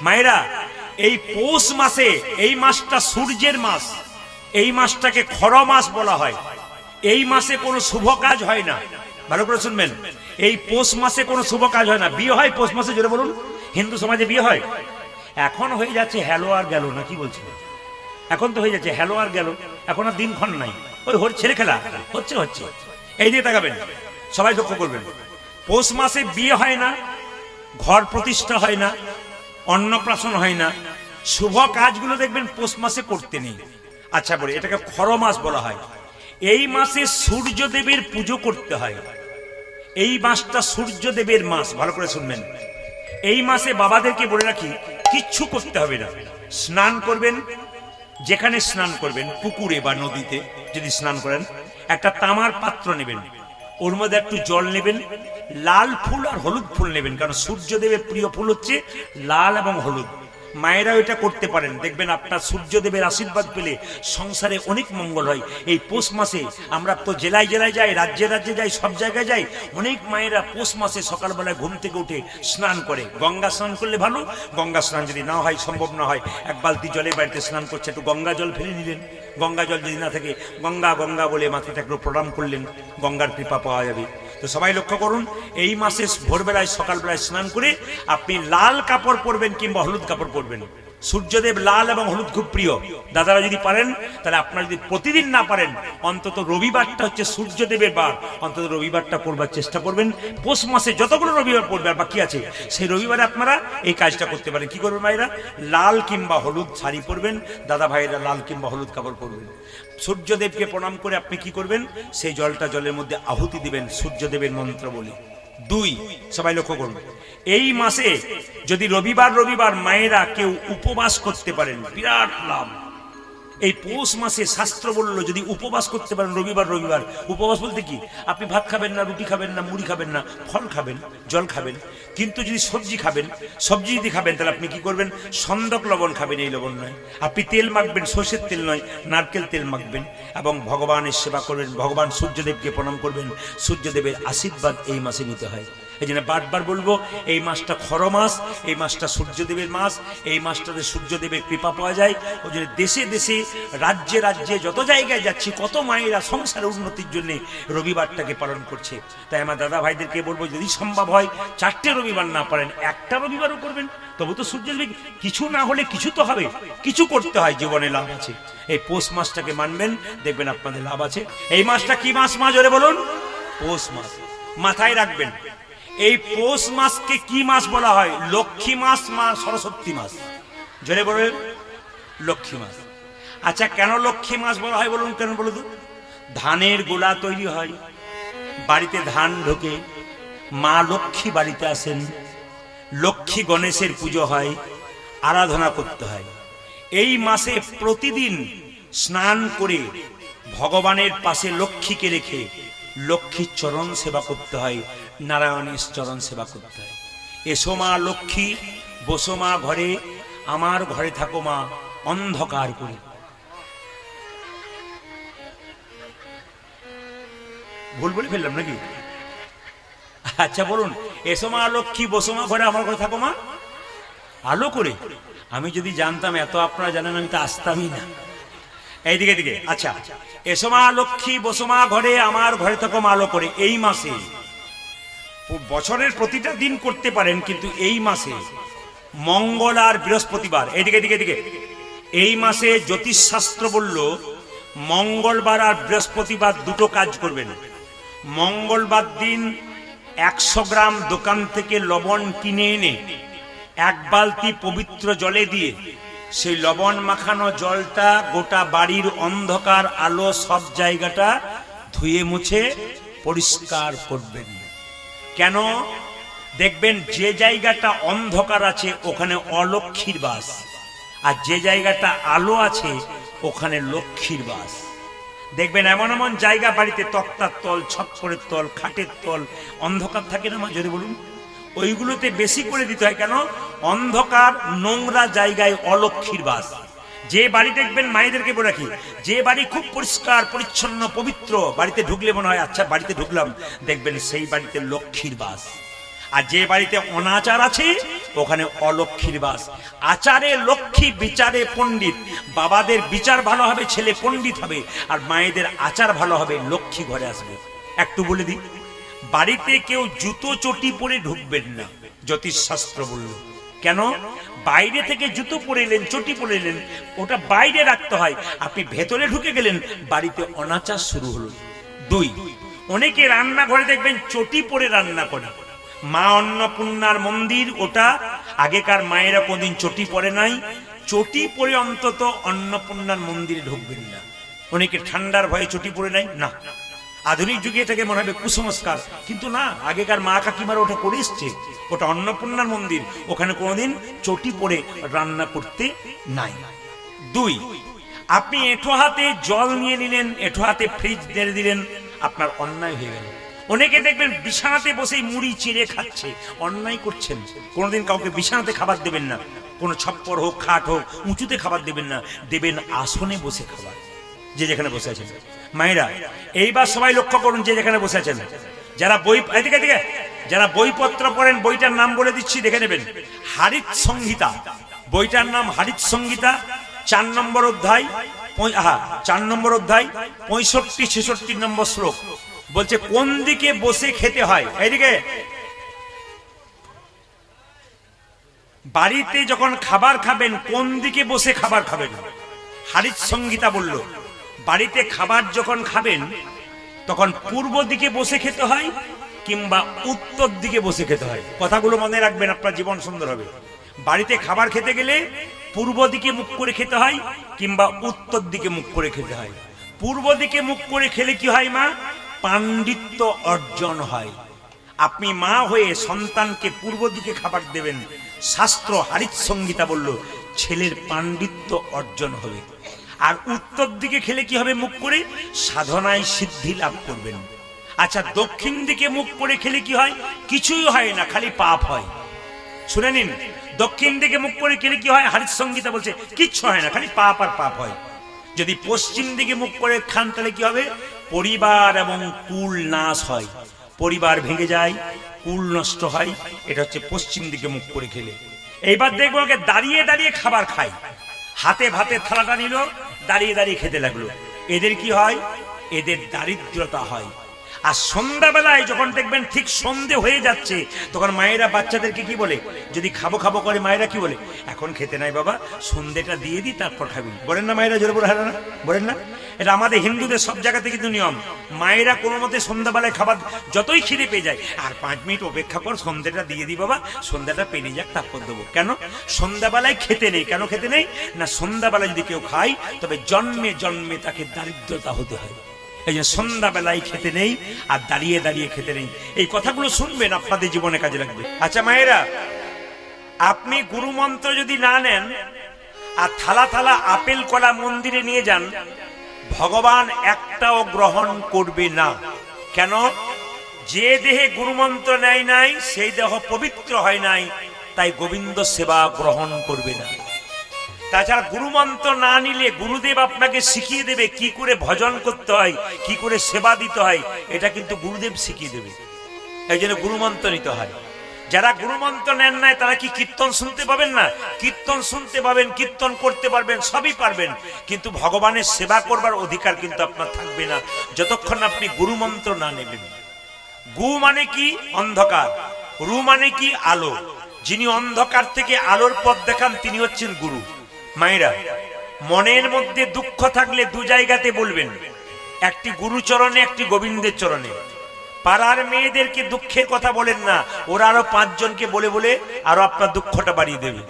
মায়েরা, এই পৌষ মাসে, এই মাসটা সূর্যের মাস, এই মাসটাকে খর মাস বলা হয়। এই মাসে কোনো শুভ কাজ হয় না। ভালো করে শুনবেন, এই পৌষ মাসে কোনো শুভ কাজ হয় না। বিয়ে হয় পৌষ মাসে, জোরে বলুন। হিন্দু সমাজে বিয়ে হয়। এখন হয়ে যাচ্ছে হ্যালো আর গেল, না কি বলছে? এখন তো হয়ে যাচ্ছে হ্যালো আর গেল, এখন আর দিনক্ষণ নাই। ওই ছেলে খেলা হচ্ছে হচ্ছে। এই দিকে তাকাবেন, সবাই লক্ষ্য করবেন। পৌষ মাসে বিয়ে হয় না, ঘর প্রতিষ্ঠা হয় না, অন্নপ্রাশন হয় না, শুভ কাজগুলো দেখবেন পৌষ মাসে করতে নেই। আচ্ছা বলে, এটাকে খর মাস বলা হয়। এই মাসে সূর্যদেবের পুজো করতে হয়। এই মাসটা সূর্যদেবের মাস। ভালো করে শুনবেন, এই মাসে বাবাদেরকে বলে রাখি, কিচ্ছু করতে হবে না। স্নান করবেন, যেখানে স্নান করবেন, পুকুরে বা নদীতে যদি স্নান করেন, একটা তামার পাত্র নেবেন, ওর মধ্যে একটু জল নেবেন, লাল ফুল আর হলুদ ফুল নেবেন, কারণ সূর্যদেবের প্রিয় ফুল হচ্ছে লাল এবং হলুদ। মায়েরা এটা করতে পারেন, দেখবেন আপনার সূর্যদেবের আশীর্বাদ পেলে সংসারে অনেক মঙ্গল হয়। এই পৌষ মাসে আমরা তো জেলায় জেলায় যাই, রাজ্যে রাজ্যে যাই, সব জায়গায় যাই। অনেক মায়েরা পৌষ মাসে সকালবেলায় ঘুম থেকে উঠে স্নান করে। গঙ্গা স্নান করলে ভালো, গঙ্গা স্নান যদি না হয়, সম্ভব না হয়, এক বালতি জলে বাড়িতে স্নান করছে, একটু গঙ্গা জল ফেলে নিলেন। গঙ্গা জল যদি না থাকে, গঙ্গা গঙ্গা বলে মাথাটা একটু প্রণাম করলেন, গঙ্গার কৃপা পাওয়া যাবে। তো সবাই লক্ষ্য করুন, এই মাসে ভোরবেলায় সকালবেলায় স্নান করে আপনি লাল কাপড় পরবেন কিংবা হলুদ কাপড় পরবেন। সূর্যদেব লাল এবং হলুদ খুব প্রিয়। দাদারা যদি পারেন, তাহলে আপনারা যদি প্রতিদিন না পারেন, অন্তত রবিবারটা হচ্ছে সূর্যদেবের বার, অন্তত রবিবারটা করবার চেষ্টা করবেন। পৌষ মাসে যতগুলো রবিবার পড়বে আর বাকি আছে, সেই রবিবারে আপনারা এই কাজটা করতে পারেন। কি করবেন মায়েরা? লাল কিংবা হলুদ শাড়ি পরবেন, দাদা ভাইরা লাল কিংবা হলুদ কাপড় পরবেন। সূর্যদেবকে প্রণাম করে আপনি কি করবেন? সেই জলটা জলের মধ্যে আহুতি দিবেন সূর্যদেবের মন্ত্র বলে। 2, সবাই লক্ষ্য করুন, এই মাসে যদি রবিবার মায়েরা কেউ উপবাস করতে পারেন, বিরাট লাভ। এই পৌষ মাসে শাস্ত্র বলল, যদি উপবাস করতে পারেন রবিবার, উপবাস বলতে কি, আপনি ভাত খাবেন না, রুটি খাবেন না, মুড়ি খাবেন না, ফল খাবেন, জল খাবেন, কিন্তু যদি সবজি খাবেন, সবজি যদি খাবেন, তাহলে আপনি কি করবেন? সন্দক লবণ খাবেন, এই লবণ নয়। আপনি তেল মাখবেন, সর্ষের তেল নয়, নারকেল তেল মাখবেন, এবং ভগবানের সেবা করবেন, ভগবান সূর্যদেবকে প্রণাম করবেন। সূর্যদেবের আশীর্বাদ এই মাসে নিতে হয়। এই জন্য বারবার বলবো, এই মাসটা খর মাস, এই মাসটা সূর্যদেবের মাস, এই মাসটাতে সূর্যদেবের কৃপা পাওয়া যায়। ওই জন্য দেশে দেশে, রাজ্যে রাজ্যে যত জায়গায় যাচ্ছি, কত মায়েরা সংসারের উন্নতির জন্য রবিবারটাকে পালন করছে। তাই আমার দাদা ভাইদেরকে বলবো, যদি সম্ভব হয় 4টে রবিবার না পারেন, একটা রবিবারও করবেন, তবু তো সূর্যদেব, কিছু না হলে কিছু তো হবে, কিছু করতে হয়, জীবনে লাভ আছে। এই পৌষ মাসটাকে মানবেন, দেখবেন আপনাদের লাভ আছে। এই মাসটা কি মাস মা, জোরে বলুন? পৌষ মাস। মাথায় রাখবেন, এই পৌষ মাসকে কি মাস বলা হয়? লক্ষ্মী মাস, মা সরস্বতী মাস। জোরে বলেন, লক্ষ্মী মাস। আচ্ছা, কেন লক্ষ্মী মাস বলা হয় বলুন? কেন বলুন? ধানের গোলা তৈরি হয়, বাড়িতে ধান ঢোকে, মা লক্ষ্মী বাড়িতে আসেন, লক্ষ্মী গণেশের পুজো হয়, আরাধনা করতে হয়। এই মাসে প্রতিদিন স্নান করে ভগবানের পাশে লক্ষ্মীকে রেখে লক্ষ্মীর চরণ সেবা করতে হয়, নারায়ণের চরণ সেবা করতে হয়। এসো মা লক্ষ্মী, বসো মা ঘরে, আমার ঘরে থাকো মা অন্ধকার করে। ভুল বলে ফেললাম নাকি? আচ্ছা বলুন, এসো মা লক্ষ্মী, বসো মা ঘরে, আমার ঘরে থাকো মা আলো করে। আমি যদি জানতাম এত আপনারা জানেন, আমি তো আসতামই না। এইদিকে দিকে, আচ্ছা, এসো মা লক্ষ্মী, বসো মা ঘরে, আমার ঘরে থাকো মা আলো করে। এই মাসে, বছরের প্রতিটা দিন করতে পারেন, কিন্তু এই মাসে মঙ্গল আর বৃহস্পতিবার, এইদিকে দিকে দিকে, এই মাসে জ্যোতিষশাস্ত্র বলল মঙ্গলবার আর বৃহস্পতিবার দুটো কাজ করবেন। মঙ্গলবার দিন 100 গ্রাম দোকান থেকে লবণ কিনে এনে 1 বালতি পবিত্র জলে দিয়ে সেই লবণ মাখানো জলটা গোটা বাড়ির অন্ধকার, আলো, সব জায়গাটা ধুয়ে মুছে পরিষ্কার করবেন। কেন? দেখবেন যে জায়গাটা অন্ধকার আছে ওখানে অলক্ষ্মীর বাস, আর যে জায়গাটা আলো আছে ওখানে লক্ষ্মীর বাস। দেখবেন এমন এমন জায়গা বাড়িতে, তক্তার তল, ছপ্পরের তল, খাটের তল, অন্ধকার থাকে না মা, যদি বলুন, ওইগুলোতে বেশি করে দিতে হয়। কেন? অন্ধকার, নোংরা জায়গায় অলক্ষ্মীর বাস। যে বাড়ি দেখবেন, মায়েদেরকে বলে রাখি, যে বাড়ি খুব পরিষ্কার পরিচ্ছন্ন পবিত্র, বাড়িতে ঢুকলে মনে হয় আচ্ছা বাড়িতে ঢুকলাম, দেখবেন সেই বাড়িতে লক্ষ্মীর বাস। আর যে বাড়িতে অনাচার আছে ওখানে অলক্ষ্মীর বাস। আচারে লক্ষ্মী, বিচারে পণ্ডিত। বাবাদের বিচার ভালো হবে, ছেলে পণ্ডিত হবে, আর মায়েদের আচার ভালো হবে, লক্ষ্মী ঘরে আসবে। একটু বলে দিই, বাড়িতে কেউ জুতো চটি পরে ঢুকবেন না, জ্যোতিষশাস্ত্র বলল। কেন? বাইরে থেকে জুতো পরে এলেন, চটি পরে এলেন, ওটা বাইরে রাখতে হয়। আপনি ভেতরে ঢুকে গেলেন, বাড়িতে অনাচার শুরু হলো। 2, অনেকে রান্নাঘরে দেখবেন চটি পরে রান্না করে। মা অন্নপূর্ণার মন্দির ওটা, আগেকার মায়েরা কোনদিন চটি পরে নাই। চটি পরে অন্তত অন্নপূর্ণার মন্দিরে ঢুকবেন না। অনেকে ঠান্ডার ভয়ে চটি পরে নাই, না। আধুনিক যুগে এটাকে মনে হবে কুসংস্কার, কিন্তু না, আগেকার মা কাকিমারা ওটা করে এসছে। ওটা অন্নপূর্ণার মন্দির, ওখানে কোনোদিন চটি পরে রান্না করতে নাই। 2, আপনি এঁঠো হাতে জল নিয়ে নিলেন, এঁঠো হাতে ফ্রিজ ঢেলে দিলেন, আপনার অন্যায় হয়ে গেল। অনেকে দেখবেন বিছানাতে বসেই মুড়ি চিড়ে খাচ্ছে, অন্যায় করছেন। কোনোদিন কাউকে বিছানাতে খাবার দেবেন না, কোনো ছপ্পর হোক, খাট হোক, উঁচুতে খাবার দেবেন না, দেবেন আসনে বসে খাবার, যে যেখানে বসে আছেন। মায়েরা এইবার সবাই লক্ষ্য করুন, যে যেখানে বসে আছেন, যারা বই, এদিকে এদিকে, যারা বইপত্র পড়েন, বইটার নাম বলে দিচ্ছি, দেখে নেবেন। হারিত সংহিতা, বইটার নাম হারিত সংহিতা, 4 নম্বর অধ্যায়, 4 নম্বর অধ্যায়, 65-66 নম্বর শ্লোক বলছে কোন দিকে বসে খেতে হয়। এইদিকে বাড়িতে যখন খাবার খাবেন কোন দিকে বসে খাবার খাবেন, হারিত সংহিতা বলল। বাড়িতে খাবার যখন খাবেন তখন পূর্ব দিকে বসে খেতে হয় কিংবা উত্তর দিকে বসে খেতে হয়। কথাগুলো মনে রাখবেন, আপনার জীবন সুন্দর হবে। বাড়িতে খাবার খেতে গেলে পূর্ব দিকে মুখ করে খেতে হয় কিংবা উত্তর দিকে মুখ করে খেতে হয়। পূর্ব দিকে মুখ করে খেলে কি হয় মা? পাণ্ডিত্য অর্জন হয়। আপনি মা হয়ে সন্তানকে পূর্ব দিকে খাবার দেবেন, শাস্ত্র হারিত সংহিতা বলল ছেলের পাণ্ডিত্য অর্জন হবে। আর উত্তর দিকে খেলে কি হবে? মুখ করে সাধনায় সিদ্ধি লাভ করবেন। আচ্ছা, দক্ষিণ দিকে মুখ করে খেলে কি হয়? কিছুই হয় না, খালি পাপ হয়। শুনে নিন, দক্ষিণ দিকে মুখ করে খেলে কি হয়? হারিত সংহিতা বলছে কিচ্ছু হয় না, খালি পাপ আর পাপ হয়। যদি পশ্চিম দিকে মুখ করে খান তাহলে কি হবে? পরিবার এবং কুল নাশ হয়, পরিবার ভেঙে যায়, কুল নষ্ট হয়। এটা হচ্ছে পশ্চিম দিকে মুখ করে খেলে। এইবার দেখবো ওকে দাঁড়িয়ে দাঁড়িয়ে খাবার খায়, হাতে ভাতের থালাটা নিল, দাঁড়িয়ে দাঁড়িয়ে খেতে লাগলো। এদের কি হয়? এদের দারিদ্রতা হয়। আর সন্ধ্যাবেলায় যখন দেখবেন ঠিক সন্ধে হয়ে যাচ্ছে, তখন মায়েরা বাচ্চাদেরকে কি বলে? যদি খাবো খাবো করে মায়েরা কি বলে? এখন খেতে নাই বাবা, সন্ধ্যেটা দিয়ে দিই তারপর খাবি। বলেন না মায়েরা? জোরে বলে না বলেন না? এটা আমাদের হিন্দুদের সব জায়গাতে কিন্তু নিয়ম। মায়েরা কোনো মতে সন্ধ্যাবেলায় খাবার যতই খিদে পেয়ে যায়, আর 5 মিনিট অপেক্ষা কর, সন্ধ্যাটা দিয়ে দিই বাবা, সন্ধ্যাটা পেরিয়ে যাক তারপর দেবো। কেন সন্ধ্যাবেলায় খেতে নেই? কেন খেতে নেই না, সন্ধ্যাবেলায় যদি কেউ খায় তবে জন্মে জন্মে তাকে দারিদ্রতা হতে হয়। এই যে সন্ধ্যাবেলায় খেতে নেই আর দাঁড়িয়ে দাঁড়িয়ে খেতে নেই। এই কথাগুলো শুনবেন, আপনাদের জীবনে কাজে লাগবে। আচ্ছা মায়েরা, আপনি গুরু মন্ত্র যদি না নেন আর থালা থালা আপেল কলা মন্দিরে নিয়ে যান, ভগবান একটাও গ্রহণ করবে না। কেন? যে দেহে গুরু মন্ত্র নেয় নাই সেই দেহ পবিত্র হয় নাই, তাই গোবিন্দ সেবা গ্রহণ করবে না। তাছাড়া গুরু মন্ত্র না নিলে গুরুদেব আপনাকে শিখিয়ে দেবে কি করে ভজন করতে হয়, কি করে সেবা দিতে হয়, এটা কিন্তু গুরুদেব শিখিয়ে দেবে। এই জন্য গুরু মন্ত্র নিতে হয়। যারা গুরু মন্ত্র নেন নাই তারা কি কীর্তন শুনতে পাবেন না? কীর্তন শুনতে পাবেন, কীর্তন করতে পারবেন, সবই পারবেন, কিন্তু ভগবানের সেবা করবার অধিকার কিন্তু আপনার থাকবে না যতক্ষণ আপনি গুরু মন্ত্র না নেবেন। গু মানে কি? অন্ধকার। রু মানে কি? আলো। যিনি অন্ধকার থেকে আলোর পথ দেখান তিনি হচ্ছেন গুরু। মায়েরা, মনের মধ্যে দুঃখ থাকলে 2 জায়গাতে বলবেন, একটি গুরুচরণে, একটি গোবিন্দের চরণে। পাড়ার মেয়েদেরকে দুঃখের কথা বলেন না, ওরা আরো 5 জনকে বলে বলে আরো আপনার দুঃখটা বাড়িয়ে দেবে।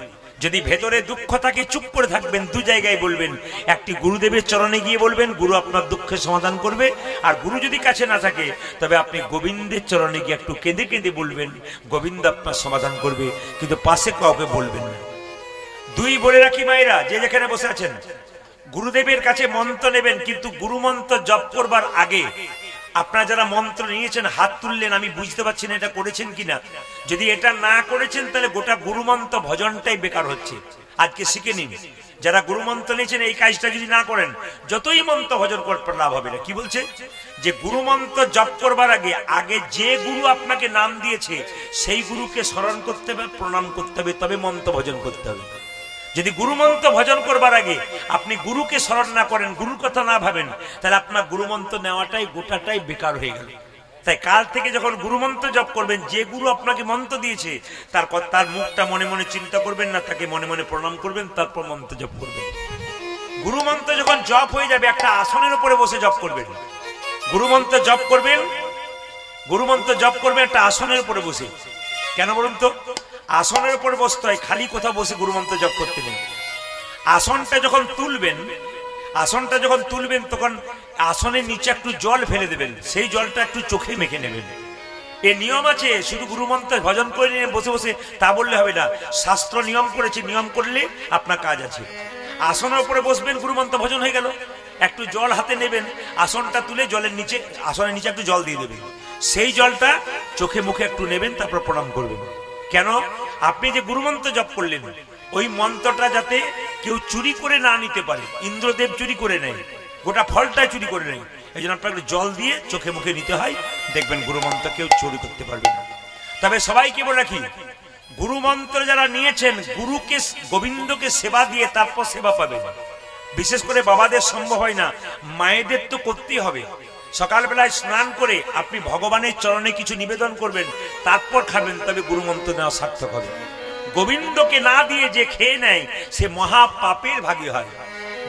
যদি ভেতরে দুঃখ থাকে চুপ করে থাকবেন, 2 জায়গায় বলবেন। একটি গুরুদেবের চরণে গিয়ে বলবেন, গুরু আপনার দুঃখের সমাধান করবে। আর গুরু যদি কাছে না থাকে তবে আপনি গোবিন্দের চরণে গিয়ে একটু কেঁদে কেঁদে বলবেন, গোবিন্দ আপনার সমাধান করবে, কিন্তু পাশে কাউকে বলবেন না। 2 বলে রাখি মায়েরা, যে যেখানে বসে আছেন, গুরুদেবের কাছে মন্ত্র নেবেন, কিন্তু গুরু মন্ত্র জপ করবার আগে আপনারা যারা মন্ত্র নিয়েছেন হাত তুললেন, আমি বুঝতে পারছি না এটা করেছেন কিনা। যদি এটা না করেছেন তাহলে গোটা গুরুমন্ত্র ভজনটাই বেকার হচ্ছে। আজকে শিখে নিন, যারা গুরুমন্ত্র নিয়েছেন এই কাজটা যদি না করেন যতই মন্ত্র ভজন করতে লাভ হবে না। কি বলছে যে গুরুমন্ত্র জপ করবার আগে আগে যে গুরু আপনাকে নাম দিয়েছে সেই গুরুকে স্মরণ করতে হবে, প্রণাম করতে হবে, তবে মন্ত্র ভজন করতে হবে। যদি গুরুমন্ত্র ভজন করবার আগে আপনি গুরুকে স্মরণ না করেন, গুরুর কথা না ভাবেন, তাহলে আপনার গুরুমন্ত্র নেওয়াটাই গোটাটাই বেকার হয়ে গেল। তাই কাল থেকে যখন গুরুমন্ত্র জপ করবেন, যে গুরু আপনাকে মন্ত্র দিয়েছে তার মুখটা মনে মনে চিন্তা করবেন না, তাকে মনে মনে প্রণাম করবেন, তারপর মন্ত্র জপ করবেন। গুরুমন্ত্র যখন জপ হয়ে যাবে একটা আসনের উপরে বসে জপ করবেন। গুরুমন্ত্র জপ করবেন, গুরুমন্ত্র জপ করবেন একটা আসনের উপরে বসে। কেন বলুন তো? আসনের উপরে বসতে হয়, খালি কোথাও বসে গুরুমন্ত্র জপ করতে নেই। আসনটা যখন তুলবেন তখন আসনের নিচে একটু জল ফেলে দেবেন, সেই জলটা একটু চোখে মেখে নেবেন। এ নিয়ম আছে, শুধু গুরুমন্ত্র ভজন করে নিয়ে বসে বসে তা বললে হবে না। শাস্ত্র নিয়ম করেছে, নিয়ম করলে আপনার কাজ আছে। আসনের উপরে বসবেন, গুরুমন্ত্র ভজন হয়ে গেল, একটু জল হাতে নেবেন, আসনটা তুলে জলের নিচে, আসনের নিচে একটু জল দিয়ে দেবেন, সেই জলটা চোখে মুখে একটু নেবেন, তারপর প্রণাম করবেন। কেন? আপনি যে গুরুমন্ত্র জপ করলেন ওই মন্ত্রটা যাতে কেউ চুরি করে না নিতে পারে। ইন্দ্রদেব চুরি করে নেয়, গোটা ফলটা চুরি করে নেয়, এই জন্য আপনাকে জল দিয়ে চোখে মুখে নিতে হয়। দেখবেন গুরুমন্ত্র কেউ চুরি করতে পারবে না। তবে সবাইকে বলে রাখি, গুরুমন্ত্র যারা নিয়েছেন গুরুকে গোবিন্দকে সেবা দিয়ে তারপর সেবা পাবেন। বিশেষ করে বাবাদের সম্ভব হয় না, মায়েদের তো করতেই হবে। সকালবেলায় স্নান করে আপনি ভগবানের চরণে কিছু নিবেদন করবেন, তারপর খাবেন, তবে গুরুমন্ত্র নেওয়া সার্থক হবে। গোবিন্দকে না দিয়ে যে খেয়ে নেয় সে মহা পাপের ভাগী হয়।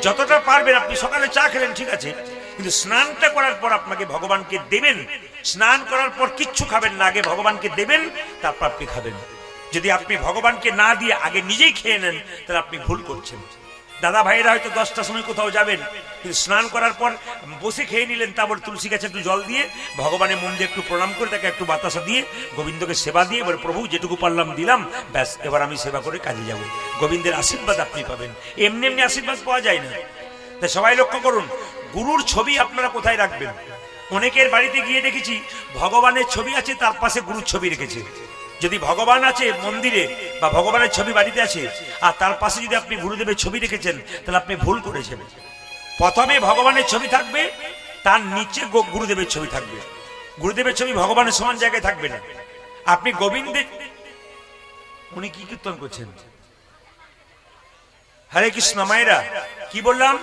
যতটা পারবেন আপনি সকালে চা খেলেন ঠিক আছে, কিন্তু স্নানটা করার পর আপনাকে ভগবানকে দেবেন। স্নান করার পর কিচ্ছু খাবেন না, আগে ভগবানকে দেবেন, তারপর আপনি খাবেন। যদি আপনি ভগবানকে না দিয়ে আগে নিজেই খেয়ে নেন তাহলে আপনি ভুল করছেন। দাদা ভাইয়েরা হয়তো 10টার সময় কোথাও যাবেন, কিন্তু স্নান করার পর বসে খেয়ে নিলেন, তারপর তুলসী গাছে একটু জল দিয়ে ভগবানের মন দিয়ে একটু প্রণাম করে তাকে একটু বাতাসা দিয়ে গোবিন্দকে সেবা দিয়ে এবার প্রভু যেটুকু পারলাম দিলাম, ব্যাস এবার আমি সেবা করে কাজে যাব। গোবিন্দের আশীর্বাদ আপনি পাবেন, এমনি এমনি আশীর্বাদ পাওয়া যায় না। তাই সবাই লক্ষ্য করুন, গুরুর ছবি আপনারা কোথায় রাখবেন। অনেকের বাড়িতে গিয়ে দেখেছি ভগবানের ছবি আছে, তার পাশে গুরুর ছবি রেখেছে। যদি ভগবান আছে মন্দিরে বা ভগবানের ছবি বাড়িতে আছে আর তার পাশে যদি আপনি গুরুদেবের ছবি রেখেছেন তাহলে আপনি ভুল করেছেন। প্রথমে ভগবানের ছবি থাকবে, তার নিচে গুরুদেবের ছবি থাকবে। গুরুদেবের ছবি ভগবানের সমান জায়গায় থাকবে না। আপনি গোবিন্দের, উনি কি কীর্তন করছেন? হরে কৃষ্ণ। মায়েরা কি বললাম?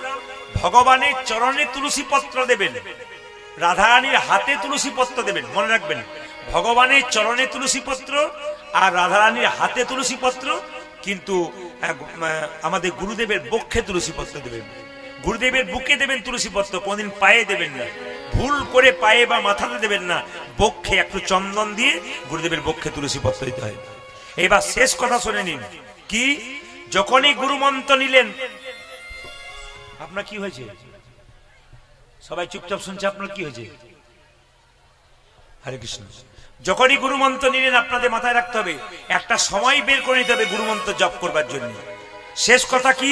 ভগবানের চরণে তুলসী পত্র দেবেন, রাধারানীর হাতে তুলসী পত্র দেবেন। মনে রাখবেন, ভগবানের চরণে তুলসী পত্র আর রাধারানীর হাতে তুলসী পত্র, কিন্তু আমাদের গুরুদেবের বক্ষে তুলসী পত্র দেবেন। গুরুদেবের বুকে দেবেন তুলসী পত্র, কোনদিন পায়ে দেবেন না। ভুল করে পায়ে বা মাথাতে দেবেন না, বক্ষে একটু চন্দন দিয়ে গুরুদেবের বক্ষে তুলসী পত্র দিতে হয়। এবার শেষ কথা শুনে নিন, কি যখনই গুরুমন্ত্র নিলেন, আপনার কি হয়েছে? সবাই চুপচাপ শুনছে, আপনার কি হয়েছে? হরে কৃষ্ণ। যখনই গুরুমন্ত্র নিলেন আপনাদের মাথায় রাখতে হবে একটা সময় বের করে নিতে হবে গুরুমন্ত্র জপ করবার জন্য। শেষ কথা কি,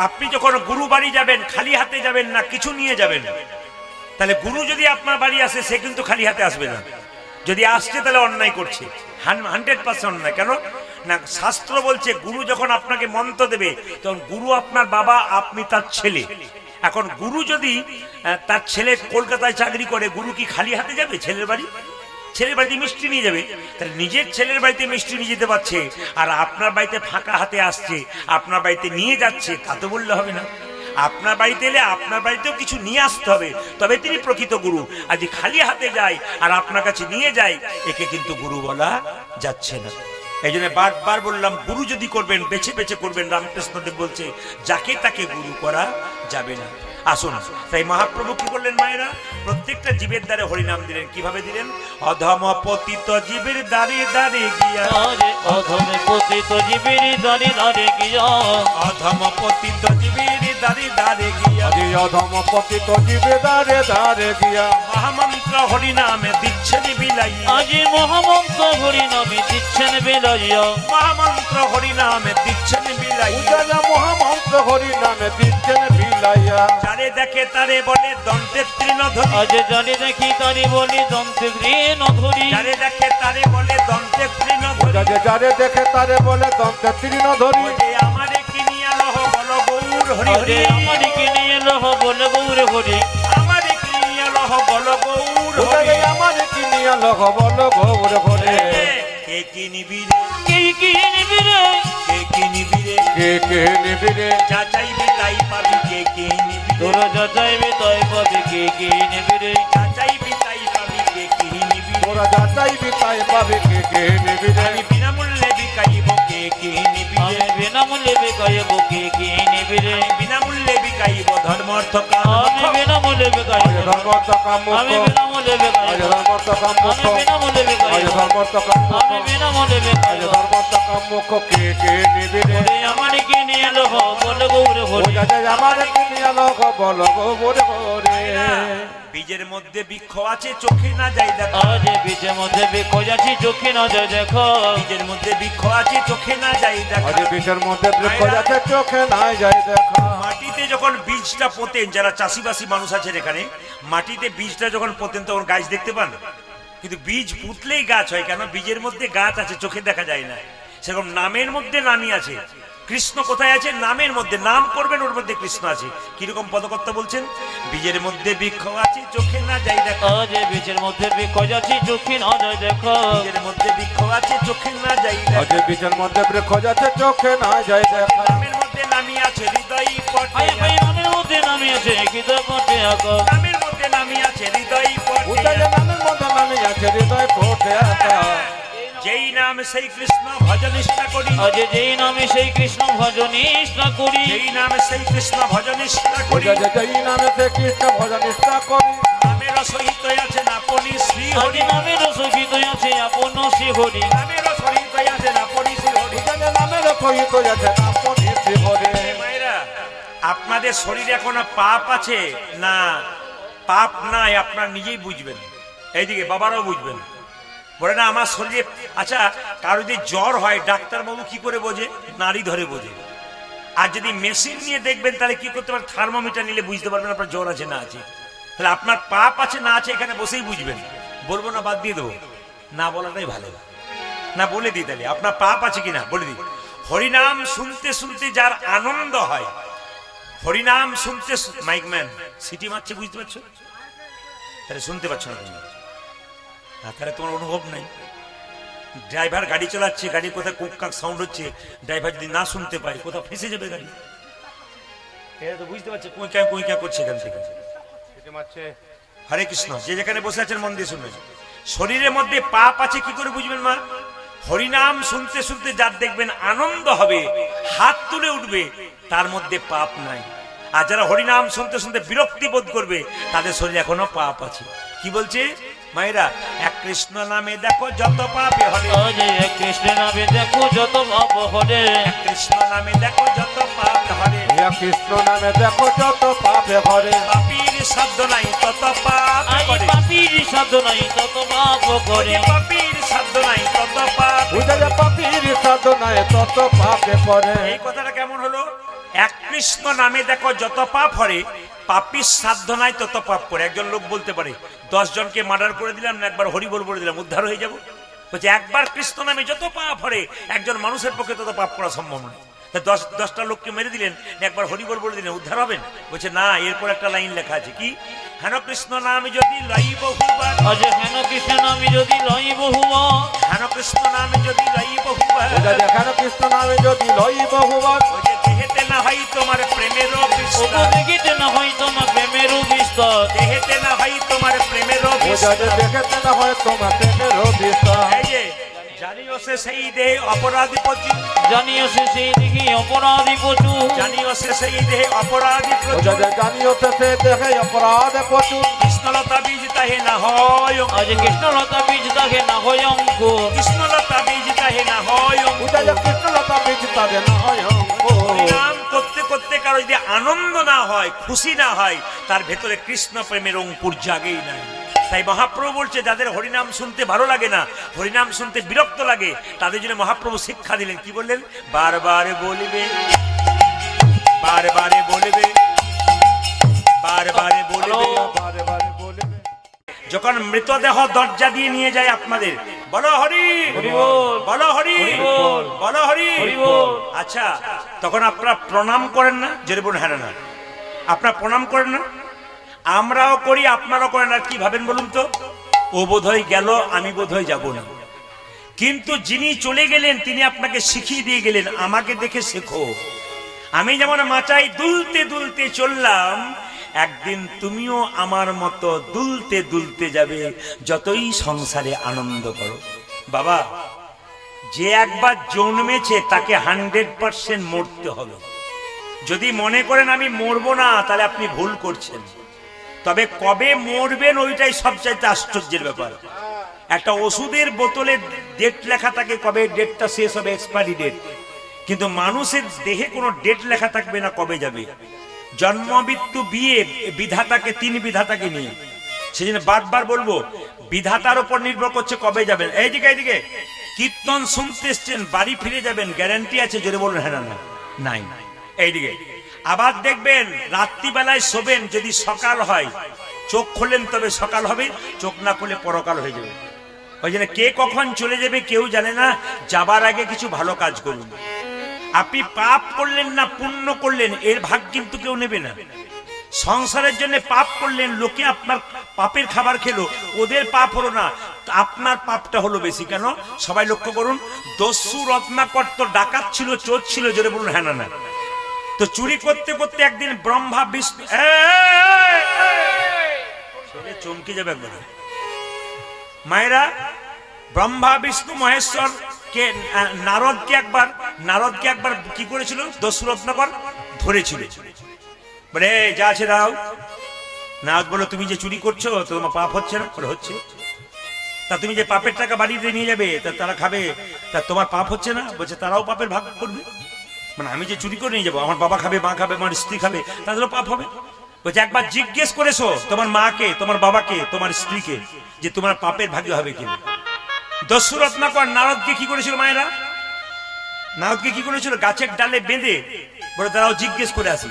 আপনি যখন গুরু বাড়ি যাবেন খালি হাতে যাবেন না, কিছু নিয়ে যাবেন। তাহলে গুরু যদি আপনার বাড়ি আসে সে কিন্তু খালি হাতে আসবে না। যদি আসছে তাহলে অন্যায় করছে, 100% অন্যায়। কেন না, শাস্ত্র বলছে গুরু যখন আপনাকে মন্ত্র দেবে তখন গুরু আপনার বাবা, আপনি তার ছেলে। এখন গুরু যদি তার ছেলে কলকাতায় চাকরি করে, গুরু কি খালি হাতে যাবে ছেলের বাড়ি? ছেলের বাড়িতে মিষ্টি নিয়ে যাবে। তাহলে নিজের ছেলের বাড়িতে মিষ্টি নিয়ে যেতে পারছে আর আপনার বাড়িতে ফাঁকা হাতে আসছে, আপনার বাড়িতে নিয়ে যাচ্ছে, তা তো বললে হবে না। আপনার বাড়িতে এলে আপনার বাড়িতেও কিছু নিয়ে আসতে হবে, তবে তিনি প্রকৃত গুরু। আজ খালি হাতে যায় আর আপনার কাছে নিয়ে যায়, একে কিন্তু গুরু বলা যাচ্ছে না। এই জন্য বারবার বললাম, গুরু যদি করবেন বেছে বেছে করবেন। রামকৃষ্ণদেব বলছে যাকে তাকে গুরু করা যাবে না। আসুন, তাই মহাপ্রভু কি করলেন? মায়েরা প্রত্যেকটা জীবের দ্বারে হরিনাম দিলেন। কিভাবে দিলেন? অধম পতিত জীবের দ্বারে দ্বারে গিয়া, অধম পতিত জীবের দ্বারে দ্বারে গিয়া, অধম পতিত জীবের দারে দারে গিয়া আজ অধম পতিত জীবে দারে দারে গিয়া মহামন্ত্র হরিনামে দিচ্ছেন বিলাইয়া আজ মহামন্ত্র হরিনামে দিচ্ছেন বিলাইয়া মহামন্ত্র হরিনামে দিচ্ছেন বিলাইয়া উজালা মহামন্ত্র হরি নামে দিচ্ছেন বিলাইয়া যারে দেখে তারে বলে দন্তে তৃণধরি আজ জানি দেখি তারি বলি দন্তে ঘৃণ ধরি যারে দেখে তারে বলে দন্তে তৃণধরি যারে দেখে তারে বলে দন্তে তৃণ ধরি যে আমারে কিনিয়া লহ বল গৌর হরি আজ হরি আমার কিনে এলো বলে গৌর হরি আমারে কিনিয়া লহ বল গৌর হরি আমার কিনিয়া লহ বল গৌর ঘরে কে কিনিবি রে কে কি নিবি রে কে কিনিবি রে কে নিবি রে যা চাইবি তাই পাবি কে কিনিবি রে তোরা যা চাইবে তাই পাবি কে কি নিবি রে যা চাইবি তাই পাবি কে কিনিবি রে তোরা যা চাইবি তাই পাবি কে নিবি রে আমি বিনামূল্যে বিকাইব কে কিনিবি রে আমি বিনামূল্যে বিকাইব কে কি নিবি রে বিনামূল্যে বিকাইব ধর্ম অর্থ কাম আমি বিনামূল্যে বিকাইব আজ ধর্মর্থ কাম আমি বিনামূল্যে বিকাইব আজ ধর্মর্থ কাম আমি বিনামূল্যে আজ বিকাইব ধর্মর্থ কাম আমি বিনামূল্যে আজ বিকাইব ধর্মর্থ কাম কে নিবি রে ওরে আমার কিনে এলো বলে গৌর হরি আমার কিনিয়া লহ বল গৌর ঘরে বীজের মধ্যে বৃক্ষ আছে চোখে না যাই দেখো আজ বীজের মধ্যে বিকো যাচ্ছি চোখে না যায় দেখো বীজের মধ্যে বৃক্ষ আছে চোখে না যাই দেখো আজ বিষের মধ্যে বৃক্ষ যাচ্ছে চোখে নাই যাই দেখা মাটিতে যখন বীজটা পোতেন যারা চাষিবাসী মানুষ আছেন এখানে মাটিতে বীজটা যখন পোতেন তখন গাছ দেখতে পান কিন্তু বীজ পুতলেই গাছ হয় কেন বীজের মধ্যে গাছ আছে চোখে দেখা যায় না সেরকম নামের মধ্যে নামই আছে কৃষ্ণ কোথায় আছে নামের মধ্যে নাম করবেন ওর মধ্যে কৃষ্ণ আছে কিরকম পদকর্তা বলছেন বীজের মধ্যে বৃক্ষ আছে চোখে না যাই দেখো আজ বীজের মধ্যে বিকো যাচ্ছি চোখে না যায় দেখো বীজের মধ্যে বৃক্ষ আছে চোখে না যাই আজ দেখো বিষের মধ্যে বৃক্ষ যাচ্ছে চোখে নাই যাই দেখা নামের মধ্যে নামি আছে হৃদয় পটে হায় হায় নামের মধ্যে নামি আছে কিতা পটে আকা নামের মধ্যে নামি আছে হৃদয় পটে উদারে নামের মধ্যে নামে আছে হৃদয় ফোটে আকা যেই নাম সেই কৃষ্ণ ভজন নিষ্ঠা করি আজ যেই নামে সেই কৃষ্ণ ভজন নিষ্ঠা করি যেই নাম সেই কৃষ্ণ ভজন নিষ্ঠা করি উদারে যেই নামে সে কৃষ্ণ ভজন নিষ্ঠা করি নামের সহিত আছেন আপনি শ্রী আজ হরি নামের সহিত আছে আপন শ্রী হরি নামের সহিত আছেন আপনি শ্রী হরি উদারে নামের সহিত আছে আপনি শ্রী হরে মায়েরা আপনাদের শরীরে এখনো পাপ আছে না পাপ নাই আপনারা নিজেই বুঝবেন এইদিকে বাবারাও বুঝবেন বলে না আমার শরীরে আচ্ছা কারো যদি জ্বর হয় ডাক্তারবাবু কি করে বোঝে নাড়ি ধরে বোঝে আর যদি মেশিন নিয়ে দেখবেন তাহলে কি করতে পারেন থার্মোমিটার নিলে বুঝতে পারবেন আপনার জ্বর আছে না আছে তাহলে আপনার পাপ আছে না আছে এখানে বসেই বুঝবেন বলবো না বাদ দিয়ে দেবো না বলাটাই ভালো না বলে দিই তাহলে আপনার পাপ আছে কিনা বলে দিই হরিনাম শুনতে শুনতে যার আনন্দ হয় হরিনাম শুনতে মাইকম্যান সিটি মারছে বুঝতে পারছো তাহলে শুনতে পাচ্ছ না তুমি তাহলে তোমার অনুভব নাই ড্রাইভার গাড়ি চালাচ্ছে গাড়ি কোথায় কুককাক সাউন্ড হচ্ছে ড্রাইভার যদি না শুনতে পায় কোথাও ফেসে যাবে গাড়ি এটা তো বুঝতে পারছে কুইকা করছে এখান থেকে হরে কৃষ্ণ যে যেখানে বসে আছেন মন দিয়ে শুনবেন শরীরের মধ্যে পাপ আছে কি করে বুঝবেন মা হরিনাম শুনতে শুনতে যার দেখবেন আনন্দ হবে হাত তুলে উঠবে তার মধ্যে পাপ নাই আর যারা হরিনাম শুনতে শুনতে বিরক্তি বোধ করবে তাদের শরীরে এখনো পাপ আছে কি বলছে মায়েরা এক কৃষ্ণ নামে দেখো যত পাপে হরে আজ এক কৃষ্ণ নামে দেখো যত পাপ হরে এক কৃষ্ণ নামে দেখো যত পাপ হরে কৃষ্ণ নামে দেখো যত পাপে হরে পাপীর শব্দ নাই তত পাপ আই করে পাপীর সাধ্য নাই তত পাপ করে পাপীর শব্দ নাই তত পাপ উদারে পাপীর সাধনায় তত পাপে করে এই কথাটা কেমন হলো এক কৃষ্ণ নামে দেখো যত পাপ হরে পাপীর সাধ্য নাই তত পাপ করে একজন লোক বলতে পারে 10 জনকে মার্ডার করে দিলাম না একবার হরি বল বলে দিলাম উদ্ধার হয়ে যাব বলছে একবার কৃষ্ণ নামে যত পাপ হরে একজন মানুষের পক্ষে তত পাপ করা সম্ভব নয় তা 10টা লোককে মেরে দিলেন একবার হরি বল বলে দিলেন উদ্ধার হবেন বলছে না এরপর একটা লাইন লেখা আছে কি হেন কৃষ্ণ নাম যদি লই বহুবার আজ হেন কৃষ্ণ নামে যদি লই বহুবার হেন কৃষ্ণ নামে যদি লই বহুবার উদারে হেন কৃষ্ণ নামে যদি লই বহুবার ওই যে দেহেতে না হয় তোমার প্রেমের বিস্তার দেখিতে না হয় তোমার প্রেমের বিস্তার দেহেতে না হয় তোমার প্রেমের বিস্তার উদারে দেখতে না হয় তোমার প্রেমের বিস্তার এই যে জানিও সে সেই দেহে অপরাধী প্রচুর জানিও সে সেই দেখি অপরাধী প্রচুর জানিও সে সেই দেহে অপরাধী প্রচুর উদারে জানিও সে দেখে অপরাধ প্রচুর কৃষ্ণলতা বীজ তাহে না হয় আজ কৃষ্ণলতা বীজ তাকে না হয় অঙ্কুর কৃষ্ণলতা বীজ তাহে না হয় উদারে কৃষ্ণলতা বীজ তাদের না হয় নাম করতে করতে করতে কারো যদি আনন্দ না হয়, খুশি না হয়, তার ভেতরে কৃষ্ণ প্রেমের অঙ্কুর জাগেই নাই। তাই মহাপ্রভু বলছে যাদের হরিনাম শুনতে ভালো লাগে না, হরিনাম শুনতে বিরক্ত লাগে, তাদের জন্য মহাপ্রভু শিক্ষা দিলেন। কি বললেন? বারবার বলবে, বারবারে বলবে, বারবারে বলবে। বারে বারে বলবে। যখন মৃতদেহ দরজা দিয়ে নিয়ে যায় আপনাদের, বলো হরি, হরি বল, বলো হরি, হরি বল, বলো হরি। হরি বল। আচ্ছা, তখন আপনারা প্রণাম করেন না? জোরে বলুন হ্যাঁ না। আপনারা প্রণাম করেন না? আমরাও করি, আপনারাও করেন। আর কি ভাবেন বলুন তো? ও বোধহয় গেল, আমি বোধহয় যাব না। কিন্তু যিনি চলে গেলেন তিনি আপনাকে শিখিয়ে দিয়ে গেলেন, আমাকে দেখে শেখো। আমি যেমন মাচায় দুলতে দুলতে চললাম, একদিন তুমিও আমার মতো দুলতে দুলতে যাবে, যতই সংসারে আনন্দ করো। বাবা, যে একবার জন্মেছে তাকে 100% মরতে হবে। যদি মনে করেন আমি মরবো না, তাহলে আপনি ভুল করছেন। তবে কবে মরবেন ওইটাই সবচাইতে আশ্চর্যের ব্যাপার। একটা ওষুধের বোতলে ডেট লেখা থাকে, কবে ডেটটা শেষ হবে, এক্সপায়ারি ডেট। কিন্তু মানুষের দেহে কোনো ডেট লেখা থাকবে না কবে যাবে। জন্ম, মৃত্যু, বিয়ে, বিধাতাকে, 3 বিধাতাকে নিয়ে। সেই জন্য বারবার বলবো, বিধাতার উপর নির্ভর করছে কবে যাবেন। এইদিকে এইদিকে কীর্তন শুনতে এসছেন, বাড়ি ফিরে যাবেন, গ্যারান্টি আছে? জোরে বলুন হ্যাঁ না। নাই। এইদিকে আবার দেখবেন রাত্রিবেলায় শোবেন, যদি সকাল হয় চোখ খোলেন তবে সকাল হবে, চোখ না খুলে পরকাল হয়ে যাবে। ওই জন্য কে কখন চলে যাবে কেউ জানে না। যাবার আগে কিছু ভালো কাজ করুন। আপনি পাপ করলেন না পুণ্য করলেন, এর ভাগ কিন্তু কেউ নেবে না। সংসারের জন্য পাপ করলেন, লোকে আপনার পাপের খাবার খেলো, ওদের পাপ হলো না, আপনার পাপটা হলো বেশি। কেন? সবাই লক্ষ্য করুন, দস্যু রত্নাকর তো ডাকাত ছিল, চোর ছিল। জোরে বলুন হ্যাঁ না। তো চুরি করতে করতে একদিন ব্রহ্মা বিষ্ণু, চমকে যাবে একবার মায়েরা, ব্রহ্মা বিষ্ণু মহেশ্বর কে নারদকে একবার কি করেছিল? দস্যু রত্নাকর ধরেছিল। বলে যা আছে দাও। নারদ বলো, তুমি যে চুরি করছো তো তোমার পাপ হচ্ছে না? বলে হচ্ছে। তা তুমি যে পাপের টাকা বাড়িতে নিয়ে যাবে, তা তারা খাবে, তা তোমার পাপ হচ্ছে না? বলছে তারাও পাপের ভাগ করবে। মানে আমি যে চুরি করে নিয়ে যাবো, আমার বাবা খাবে, মা খাবে, আমার স্ত্রী খাবে, তাদেরও পাপ হবে। বলছে একবার জিজ্ঞেস করেছো তোমার মাকে, তোমার বাবাকে, তোমার স্ত্রীকে যে তোমার পাপের ভাগ্য হবে কিনা? দস্যু রত্নাকর নারদকে কি করেছিল মায়েরা? নারদকে কি করেছিল? গাছের ডালে বেঁধে বলে তারাও জিজ্ঞেস করে আসি।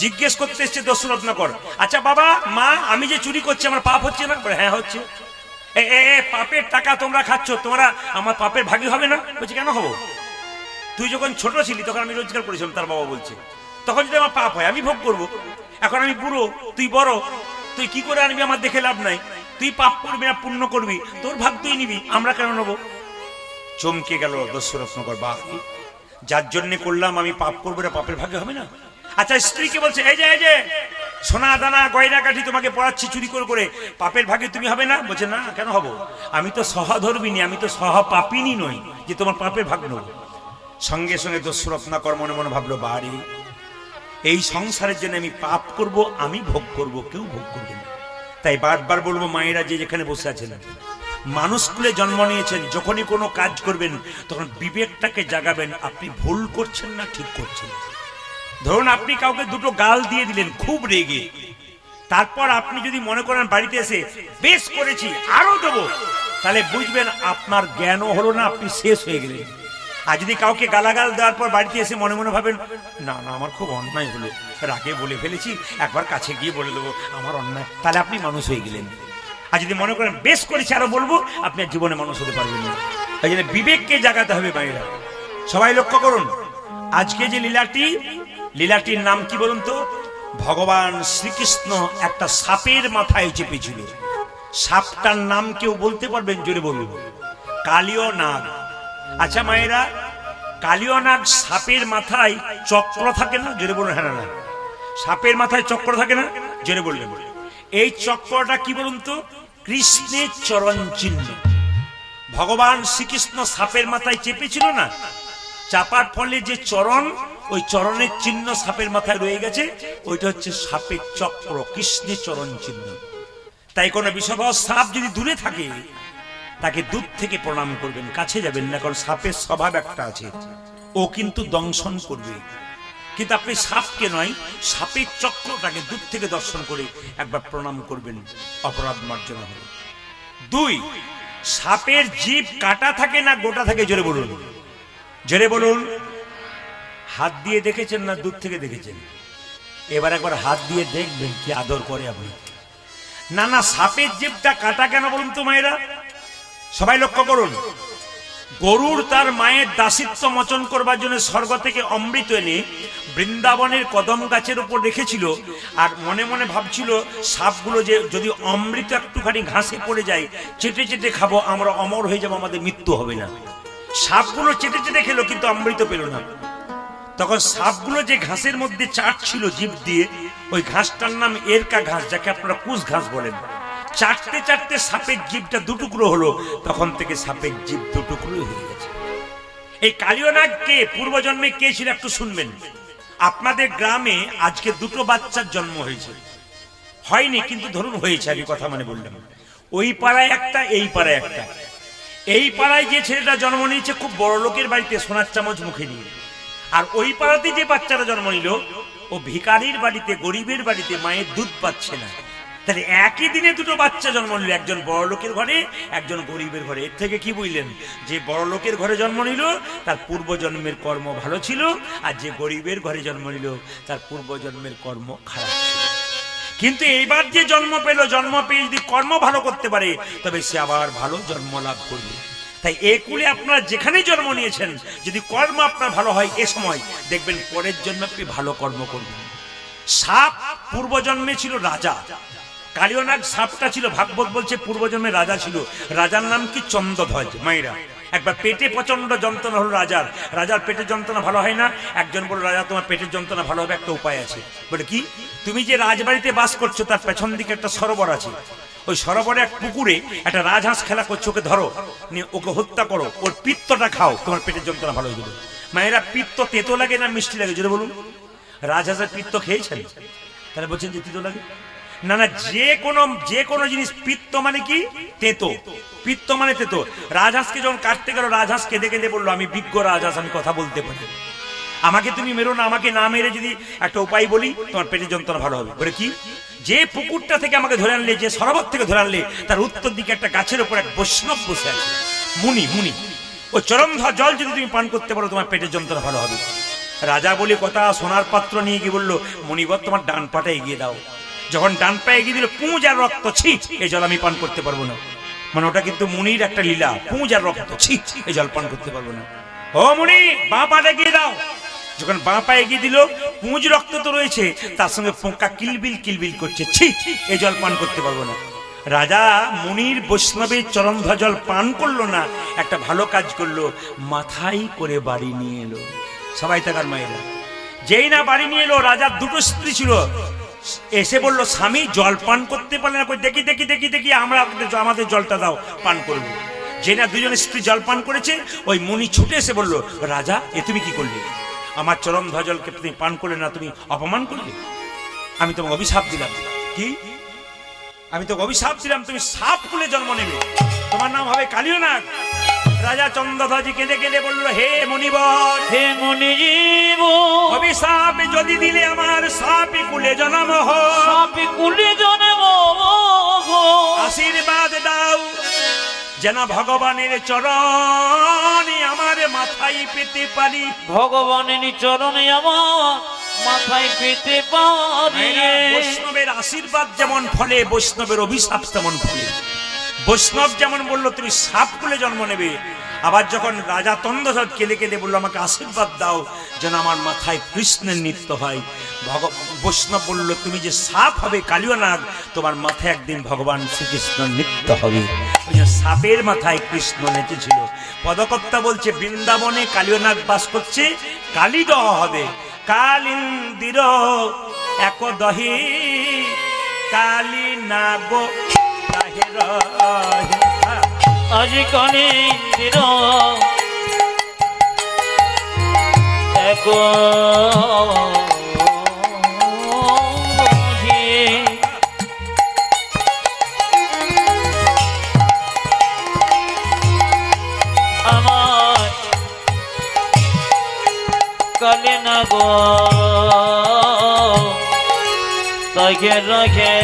জিজ্ঞেস করতে এসছে দস্যু রত্নাকর, আচ্ছা বাবা মা, আমি যে চুরি করছি আমার পাপ হচ্ছে না? বলে হ্যাঁ হচ্ছে। পাপের টাকা তোমরা খাচ্ছ, তোমরা আমার পাপের ভাগী হবে না? বলছে কেন হবো? তুই যখন ছোট ছিলি তখন আমি রোজগার করেছিলাম, তার বাবা বলছে, তখন যদি আমার পাপ হয় আমি ভোগ করবো। এখন আমি বুড়ো, তুই বড়, তুই কি করে আনবি? আমার দেখে লাভ নাই। তুই পাপ করবি না পুণ্য করবি, তোর ভাগ তুই নিবি, আমরা কেন নেবো? চমকে গেল দস্যু রত্নাকর, বাহ, যার জন্য করলাম আমি পাপ করবো না, পাপের ভাগে হবে না? আচ্ছা, স্ত্রীকে বলছে এই যে সোনা দানা গয়না কাঠি তোমাকে পড়াচ্ছি চুরি করে করে, পাপের ভাগে তুমি হবে না? বলছে না, কেন হবো? আমি তো সহধর্মিনী, আমি তো সহপাপিনী নই যে তোমার পাপের ভাগ নেব। সঙ্গে সঙ্গে দস্যু রত্নাকর মনে মনে ভাবলো, বাড়ি এই সংসারের জন্য আমি পাপ করব, আমি ভোগ করব, কেউ ভোগ করবে না। তাই বারবার বলবো মায়েরা যে যেখানে বসে আছেন, মানুষ কুলে জন্ম নিয়েছেন, যখনই কোনো কাজ করবেন তখন বিবেকটাকে জাগাবেন, আপনি ভুল করছেন না ঠিক করছেন। ধরুন আপনি কাউকে দুটো গাল দিয়ে দিলেন খুব রেগে, তারপর আপনি যদি মনে করেন বাড়িতে এসে বেশ করেছি আরো দেবো, তাহলে বুঝবেন আপনার জ্ঞানও হলো না, আপনি শেষ হয়ে গেলেন। আর যদি কাউকে গালাগাল দেওয়ার পর বাড়িতে এসে মনে মনে ভাবেন না না আমার খুব অন্যায় হলো, রাগে বলে ফেলেছি, একবার কাছে গিয়ে বলে দেবো আমার অন্যায়, তাহলে আপনি মানুষ হয়ে গেলেন। আর যদি মনে করেন বেশ করেছি আরো বলবো, আপনি জীবনে মানুষ হতে পারবেন না। তাই জন্য বিবেককে জাগাতে হবে বাইরা। সবাই লক্ষ্য করুন, আজকে যে লীলাটির নাম কি বলুন তো? ভগবান শ্রীকৃষ্ণ একটা সাপের মাথায় চেপেছিল। সাপটার নাম কেউ বলতে পারবেন? জোরে বলুন। কালীয় নাগ। আচ্ছা মায়েরা, কালীয় নাগ সাপের মাথায় চক্র থাকে না? জোরে বলুন হ্যাঁ না। সাপের মাথায় চক্র থাকে না? জোরে বললেন। এই চক্রটা কি বলুন তো? কৃষ্ণের চরণ চিহ্ন। ভগবান শ্রীকৃষ্ণ সাপের মাথায় চেপেছিল না, চাপার ফলে যে চরণ, ওই চরণের চিহ্ন সাপের মাথায় রয়ে গেছে, ওইটা হচ্ছে সাপের চক্র, কৃষ্ণের চরণ চিহ্ন। তাই কোনো বিষধর সাপ যদি দূরে থাকে তাকে দূর থেকে প্রণাম করবেন, কাছে যাবেন না, কারণ সাপের স্বভাব একটা আছে, ও কিন্তু দংশন করবে। কিন্তু আপনি সাপকে নয়, সাপের চক্রটাকে দূর থেকে দর্শন করে একবার প্রণাম করবেন, অপরাধ মার্জনা হবে। 2, সাপের জিভ কাটা থাকে না গোটা থাকে? জোরে বলুন, জোরে বলুন। হাত দিয়ে দেখেছেন না দূর থেকে দেখেছেন? এবার একবার হাত দিয়ে দেখবেন কি আদর করে আপনি। না না, সাপের জিভটা কাটা কেন বলুন তো মায়েরা? সবাই লক্ষ্য করুন। গরুর তার মায়ের দাসিত্ব মোচন করবার জন্য স্বর্গ থেকে অমৃত এনে বৃন্দাবনের কদম গাছের উপর রেখেছিল, আর মনে মনে ভাবছিল সাপগুলো যে যদি অমৃত একটুখানি ঘাসে পড়ে যায়, চেটে চেটে খাবো, আমরা অমর হয়ে যাবো, আমাদের মৃত্যু হবে না। সাপগুলো চেটে চেটে খেলো কিন্তু অমৃত পেল না। তখন সাপগুলো যে ঘাসের মধ্যে চাটছিল জিভ দিয়ে, ওই ঘাসটার নাম এরকা ঘাস, যাকে আপনারা কুশ ঘাস বলেন। চাটতে চাটতে সাপের জিভটা দুটুকরো হলো, তখন থেকে সাপের জিভ দুটুকরো হয়ে গেছে। এই কালিয়নাগ কে, পূর্বজন্মে কে ছিল একটু শুনবেন। আপনাদের গ্রামে আজকে 2টো বাচ্চার জন্ম হয়েছে, হয়নি কিন্তু ধরুন হয়েছে, আমি কথা মানে বললাম। ওই পাড়ায় একটা, এই পাড়ায় একটা। এই পাড়ায় যে ছেলেটা জন্ম নিয়েছে খুব বড় লোকের বাড়িতে, সোনার চামচ মুখে নিয়ে। আর ওই পাড়াতে যে বাচ্চারা জন্ম নিল, ও ভিখারির বাড়িতে, গরিবের বাড়িতে, মায়ের দুধ পাচ্ছে না। তাহলে একই দিনে 2টো বাচ্চা জন্ম নিল, একজন বড় লোকের ঘরে, একজন গরিবের ঘরে। এর থেকে কি বুঝলেন? যে বড় লোকের ঘরে জন্ম নিল তার পূর্বজন্মের কর্ম ভালো ছিল, আর যে গরিবের ঘরে জন্ম নিল তার পূর্বজন্মের কর্ম খারাপ ছিল। কিন্তু এইবার যে জন্ম পেল, জন্ম পেয়ে যদি কর্ম ভালো করতে পারে তবে সে আবার ভালো জন্ম লাভ করবে। তাই এ কুলে আপনারা যেখানে জন্ম নিয়েছেন, যদি কর্ম আপনার ভালো হয়, এ সময় দেখবেন পরের জন্মে আপনি ভালো কর্ম করবেন। সাপ পূর্বজন্মে ছিল রাজা, কালিয়নাগ সাপটা ছিল, ভাগবত বলছে পূর্বজন্মে রাজা ছিল। রাজার নাম কি? চন্দ্রধ্বজ। মায়েরা, একবার পেটে প্রচন্ড যন্ত্রণা হলো রাজার। রাজার পেটের যন্ত্রণা ভালো হয় না। একজন বলল, রাজা তোমার পেটের যন্ত্রণা ভালো হবে, একটা উপায় আছে। বলে কি? তুমি যে রাজবাড়িতে বাস করছো তার পেছন দিকে একটা সরোবর আছে, ওই সরোবরে এক পুকুরে একটা রাজহাঁস খেলা করছো, ওকে ধরো, নিয়ে ওকে হত্যা করো, ওর পিত্তটা খাও, তোমার পেটের যন্ত্রণা ভালো হয়ে যাবে। মায়েরা, পিত্ত তেতো লাগে না মিষ্টি লাগে? যদি বলুন, রাজহাঁসের পিত্ত খেয়েছেন? তাহলে বলছেন যে তিতো লাগে। না না, যে কোনো জিনিস পিত্ত মানে কি? তেতো। পিত্ত মানে তেতো। রাজহাঁসকে যখন কাটতে গেল, রাজহাঁস কেঁদে কেঁদে বললো, আমি বিজ্ঞ রাজহাঁস, আমি কথা বলতে পারি, আমাকে তুমি মেরো না, আমাকে না মেরে যদি একটা উপায় বলি তোমার পেটের যন্ত্রণা ভালো হবে। বলে কি? যে পুকুরটা থেকে আমাকে ধরে আনলে, যে সরোবর থেকে ধরে আনলে, তার উত্তর দিকে একটা গাছের উপর এক বৈষ্ণব বসে আছে, মুনি। ও চরমধর জল যদি তুমি পান করতে পারো তোমার পেটের যন্ত্রণা ভালো হবে। রাজা বলে কথা, সোনার পাত্র নিয়ে গিয়ে বললো, মুনিবর তোমার ডান পাটা এগিয়ে দাও। যখন ডান পায়ে এগিয়ে দিল, পুঁজ আর রক্ত, ছি, এই জল আমি পান করতে পারবো না। মানে ওটা কিন্তু মুনির একটা লীলা, পুঁজ আর রক্ত, ছি, এই জল পান করতে পারবো না। ও মুনি, বাঁ পাটা এগিয়ে দাও। যখন বাঁ পায়ে এগিয়ে দিল, পুঁজ রক্ত তো রয়েছে, তার সঙ্গে পোকা কিলবিল কিলবিল করছে, ছি, এই জল পান করতে পারবো না। রাজা মুনির বৈষ্ণবের চরণধর জল পান করলো না, একটা ভালো কাজ করলো, মাথায় করে বাড়ি নিয়ে এলো। সবাই থাকার মায়েরা, যেই না বাড়ি নিয়ে এলো, রাজার 2টো স্ত্রী ছিল, এসে বলল, স্বামী জল পান করতে পারলে না, দেখি দেখি দেখি দেখি, আমরা আমাদের জলটা দাও, পান করবো। যে না 2জন স্ত্রী জল পান করেছে, ওই মুনি ছুটে এসে বলল, রাজা এ তুমি কি করলে? আমার চরম ধ্বজলকে তুমি পান করলে না, তুমি অপমান করলে। আমি তোমাকে অভিশাপ দিলাম। কি? আমি তোকে অভিশাপ দিলাম, তুমি সাপ কুলে জন্ম নেবে, তোমার নাম হবে কালিয়নাগ। রাজা চন্দ্রধ্বজ কেঁদে কেঁদে বলল, হে মুনিবর, হে মুনিজীব, অভিশাপ যদি দিলে আমার সাপি কুলে জন্ম হয়, সাপি কুলে জন্ম আশীর্বাদ দাও যেন ভগবানের চরণে আমার মাথায় পেতে পারি। ভগবানের চরণে আমার মাথায় পেতে পারি। বৈষ্ণবের আশীর্বাদ যেমন ফলে, বৈষ্ণবের অভিশাপ তেমন ফলে। বৈষ্ণব যেমন বললো তুমি সাপ কুলে জন্ম নেবে, আবার যখন রাজা তন্দ্রধ্বজ কেঁদে কেঁদে বললো, আমাকে আশীর্বাদ দাও যেন আমার মাথায় কৃষ্ণের নৃত্য হয়, বৈষ্ণব বলল, তুমি যে সাপ হবে কালিয়নাগ, তোমার মাথায় একদিন ভগবান শ্রীকৃষ্ণ নৃত্য হবে। সাপের মাথায় কৃষ্ণ নেচেছিল। পদকর্তা বলছে, বৃন্দাবনে কালিয়নাগ বাস করছে, কালী দেওয়া হবে, কালিন্দির এক দহি কালী নাগ আজি কালিন্দির এক আমার কালিন না গো তাকে রাখে